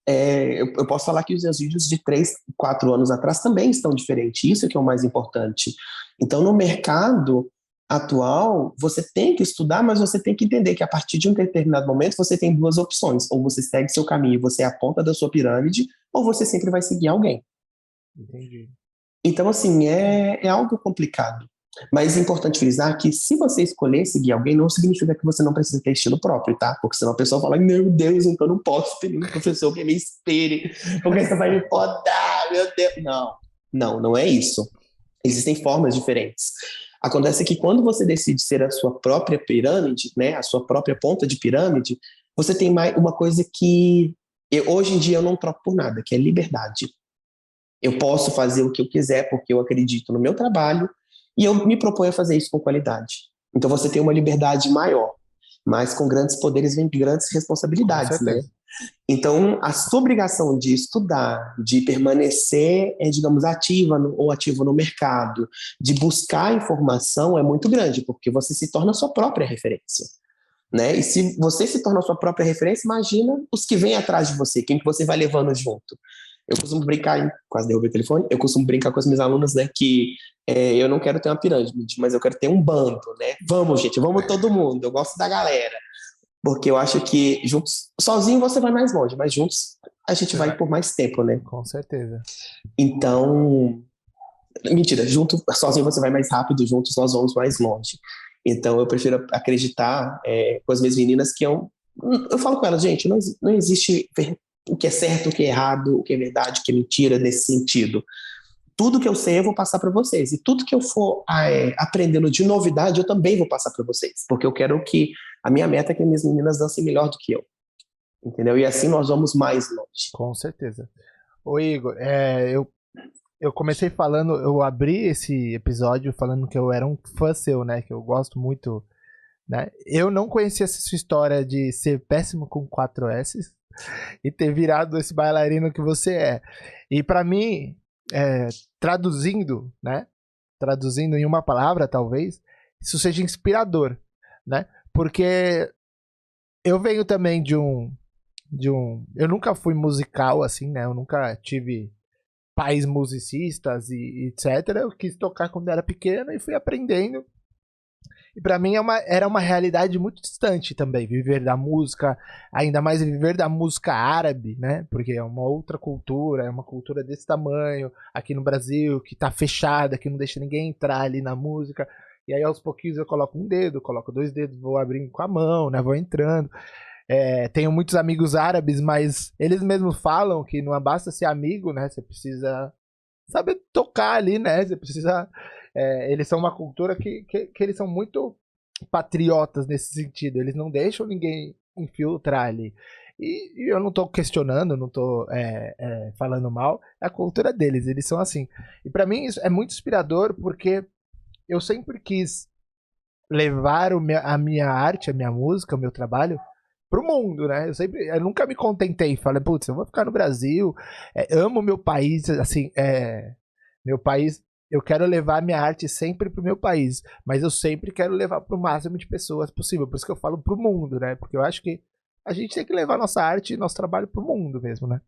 eu posso falar que os meus vídeos de 3, 4 anos atrás também estão diferentes. Isso é que é o mais importante. Então, no mercado atual, você tem que estudar, mas você tem que entender que a partir de um determinado momento você tem duas opções. Ou você segue seu caminho, você é a ponta da sua pirâmide, ou você sempre vai seguir alguém. Entendi. Então, assim, é algo complicado. Mas é importante frisar que se você escolher seguir alguém, não significa que você não precisa ter estilo próprio, tá? Porque senão a pessoa fala, meu Deus, então eu não posso ter um professor que me inspire, porque você vai me podar, meu Deus. Não é isso. Existem formas diferentes. Acontece que quando você decide ser a sua própria pirâmide, né, a sua própria ponta de pirâmide, você tem mais uma coisa que hoje em dia eu não troco por nada, que é liberdade. Eu posso fazer o que eu quiser porque eu acredito no meu trabalho e eu me proponho a fazer isso com qualidade. Então você tem uma liberdade maior, mas com grandes poderes vem grandes Com responsabilidades, né? certeza. Então a sua obrigação de estudar, de permanecer, digamos, ou ativo no mercado, de buscar informação é muito grande, porque você se torna a sua própria referência. Né? E se você se torna a sua própria referência, imagina os que vêm atrás de você, quem que você vai levando junto. Eu costumo brincar, quase derrubei o telefone, eu costumo brincar com as minhas alunas, né, que eu não quero ter uma pirâmide, mas eu quero ter um bando, né? Vamos, gente, vamos todo mundo, eu gosto da galera. Porque eu acho que juntos, sozinho você vai mais longe, mas juntos a gente vai por mais tempo, né? Com certeza. Então, mentira, sozinho você vai mais rápido, juntos nós vamos mais longe. Então eu prefiro acreditar com as minhas meninas que eu falo com elas, gente, não existe o que é certo, o que é errado, o que é verdade, o que é mentira nesse sentido. Tudo que eu sei eu vou passar para vocês e tudo que eu for aprendendo de novidade eu também vou passar para vocês, porque eu quero que a minha meta é que minhas meninas dancem melhor do que eu, entendeu? E assim nós vamos mais longe. Com certeza. Ô Igor, eu comecei falando, eu abri esse episódio falando que eu era um fã seu, né? Que eu gosto muito, né? Eu não conhecia essa sua história de ser péssimo com 4 S e ter virado esse bailarino que você é. E pra mim, traduzindo, né? Traduzindo em uma palavra, talvez, isso seja inspirador, né? Porque eu venho também de um... Eu nunca fui musical, assim, né? Eu nunca tive pais musicistas e etc. Eu quis tocar quando era pequeno e fui aprendendo. E pra mim era uma realidade muito distante também, viver da música, ainda mais viver da música árabe, né? Porque é uma outra cultura, é uma cultura desse tamanho, aqui no Brasil, que tá fechada, que não deixa ninguém entrar ali na música. E aí aos pouquinhos eu coloco um dedo, coloco 2 dedos, vou abrindo com a mão, né? Vou entrando. Tenho muitos amigos árabes, mas eles mesmos falam que não basta ser amigo, né? Você precisa saber tocar ali, né? Você precisa... eles são uma cultura que eles são muito patriotas nesse sentido. Eles não deixam ninguém infiltrar ali. E eu não tô questionando, não tô falando mal. É a cultura deles, eles são assim. E pra mim isso é muito inspirador, porque eu sempre quis levar a minha arte, a minha música, o meu trabalho pro mundo, né? Eu nunca me contentei. Falei, putz, eu vou ficar no Brasil, amo meu país, assim, meu país eu quero levar minha arte sempre pro meu país, mas eu sempre quero levar pro máximo de pessoas possível. Por isso que eu falo pro mundo, né? Porque eu acho que a gente tem que levar nossa arte e nosso trabalho pro mundo mesmo, né?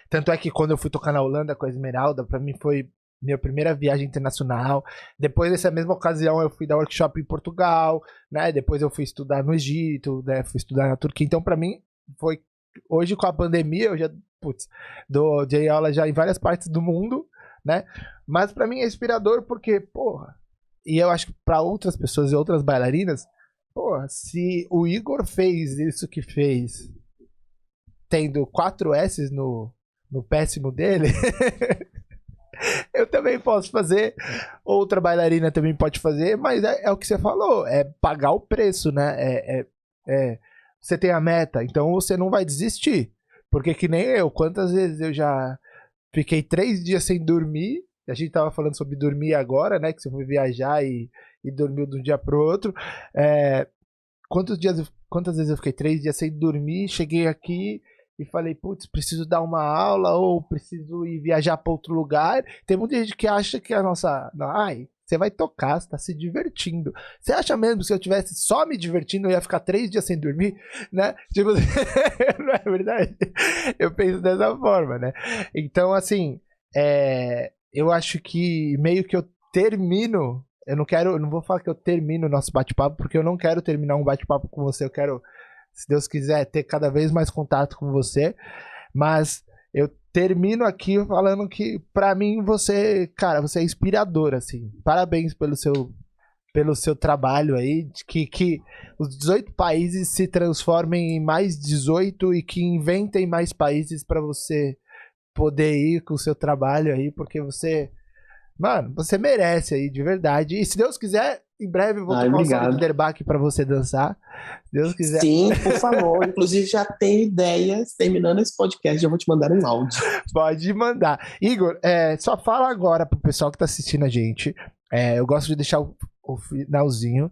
Tanto é que quando eu fui tocar na Holanda com a Esmeralda, pra mim foi minha primeira viagem internacional. Depois dessa mesma ocasião eu fui dar workshop em Portugal, né? Depois eu fui estudar no Egito, né? Fui estudar na Turquia. Então pra mim foi hoje com a pandemia eu já, putz, dei aula já em várias partes do mundo, né? Mas pra mim é inspirador porque, porra, e eu acho que pra outras pessoas e outras bailarinas, porra, se o Igor fez isso que fez, tendo 4 S no péssimo dele, eu também posso fazer, outra bailarina também pode fazer, mas é o que você falou, é pagar o preço, né? Você tem a meta, então você não vai desistir. Porque que nem eu, quantas vezes eu já fiquei 3 dias sem dormir, a gente tava falando sobre dormir agora, né? Que você foi viajar e dormiu de um dia pro outro. Quantas vezes eu fiquei 3 dias sem dormir, cheguei aqui e falei, putz, preciso dar uma aula ou preciso ir viajar para outro lugar. Tem muita gente que acha que a nossa... Ai, você vai tocar, você tá se divertindo. Você acha mesmo que se eu tivesse só me divertindo, eu ia ficar 3 dias sem dormir, né? Tipo, não é verdade? Eu penso dessa forma, né? Então, assim, eu acho que meio que eu termino... Eu não vou falar que eu termino o nosso bate-papo, porque eu não quero terminar um bate-papo com você, eu quero, se Deus quiser, ter cada vez mais contato com você, mas eu termino aqui falando que, pra mim, você, cara, você é inspirador, assim, parabéns pelo seu trabalho aí, que os 18 países se transformem em mais 18 e que inventem mais países pra você poder ir com o seu trabalho aí, porque você... Mano, você merece aí, de verdade. E se Deus quiser, em breve eu vou tocar um som de Kinderbach pra você dançar. Se Deus quiser. Sim, por favor. Inclusive, já tenho ideias. Terminando esse podcast, já vou te mandar um áudio. Pode mandar. Igor, só fala agora pro pessoal que tá assistindo a gente. Eu gosto de deixar o finalzinho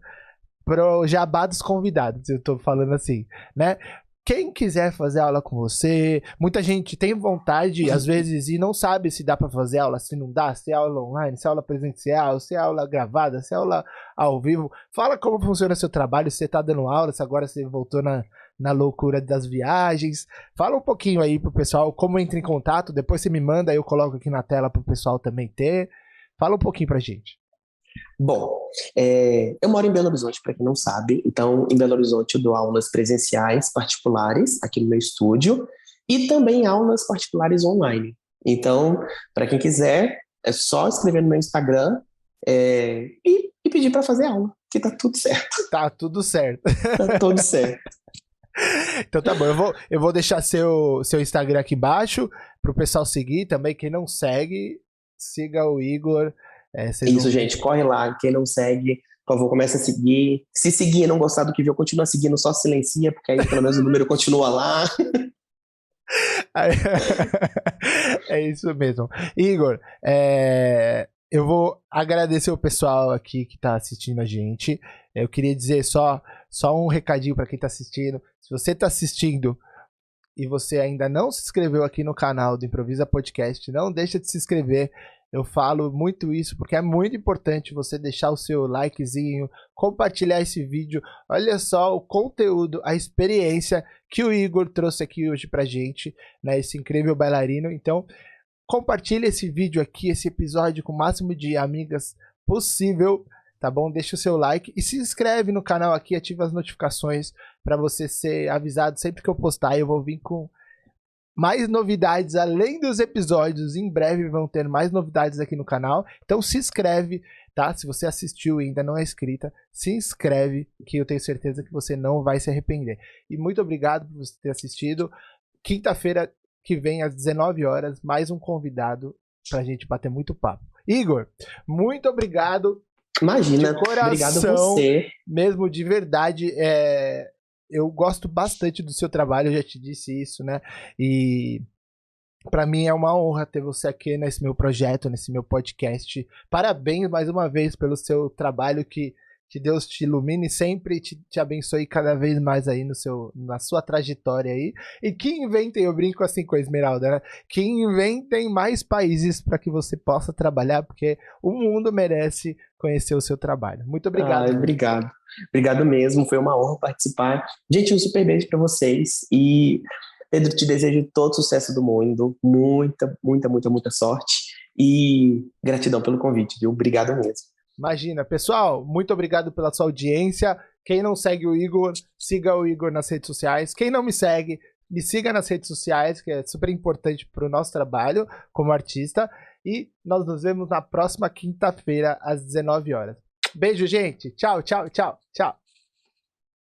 pro jabá dos convidados. Eu tô falando assim, né? Quem quiser fazer aula com você, muita gente tem vontade, às vezes, e não sabe se dá para fazer aula, se não dá, se é aula online, se é aula presencial, se é aula gravada, se é aula ao vivo. Fala como funciona seu trabalho, se você tá dando aula, se agora você voltou na loucura das viagens. Fala um pouquinho aí pro pessoal como entra em contato, depois você me manda, eu coloco aqui na tela pro pessoal também ter. Fala um pouquinho pra gente. Bom, eu moro em Belo Horizonte, para quem não sabe. Então, em Belo Horizonte, eu dou aulas presenciais particulares aqui no meu estúdio e também aulas particulares online. Então, para quem quiser, é só escrever no meu Instagram e pedir para fazer aula, que tá tudo certo. Tá tudo certo. Tá tudo certo. Então tá bom, eu vou deixar seu Instagram aqui embaixo pro pessoal seguir também. Quem não segue, siga o Igor. Isso, gente, corre lá. Quem não segue, por favor, comece a seguir. Se seguir e não gostar do que viu, continua seguindo, só silencia, porque aí pelo menos o número continua lá. É isso mesmo. Igor, eu vou agradecer o pessoal aqui que tá assistindo a gente. Eu queria dizer só um recadinho para quem tá assistindo. Se você tá assistindo e você ainda não se inscreveu aqui no canal do Improvisa Podcast, não deixa de se inscrever. Eu falo muito isso porque é muito importante você deixar o seu likezinho, compartilhar esse vídeo. Olha só o conteúdo, a experiência que o Igor trouxe aqui hoje pra gente, né? Esse incrível bailarino. Então, compartilha esse vídeo aqui, esse episódio com o máximo de amigas possível, tá bom? Deixa o seu like e se inscreve no canal aqui, ativa as notificações para você ser avisado sempre que eu postar. Eu vou vir com mais novidades além dos episódios. Em breve vão ter mais novidades aqui no canal. Então se inscreve, tá? Se você assistiu e ainda não é inscrita, se inscreve que eu tenho certeza que você não vai se arrepender. E muito obrigado por você ter assistido. Quinta-feira que vem às 19 horas, mais um convidado pra gente bater muito papo. Igor, muito obrigado. Imagina, de coração, obrigado a você. Mesmo de verdade, eu gosto bastante do seu trabalho, eu já te disse isso, né? E pra mim é uma honra ter você aqui nesse meu projeto, nesse meu podcast. Parabéns mais uma vez pelo seu trabalho que Que Deus te ilumine sempre e te abençoe cada vez mais aí na sua trajetória aí. E que inventem, eu brinco assim com a Esmeralda, né? Que inventem mais países para que você possa trabalhar, porque o mundo merece conhecer o seu trabalho. Muito obrigado. Obrigado. Obrigado mesmo, foi uma honra participar. Gente, um super beijo para vocês. E, Pedro, te desejo todo sucesso do mundo. Muita, muita, muita, muita sorte. E gratidão pelo convite, viu? Obrigado mesmo. Imagina. Pessoal, muito obrigado pela sua audiência. Quem não segue o Igor, siga o Igor nas redes sociais. Quem não me segue, me siga nas redes sociais, que é super importante para o nosso trabalho como artista. E nós nos vemos na próxima quinta-feira, às 19 horas. Beijo, gente. Tchau, tchau, tchau, tchau.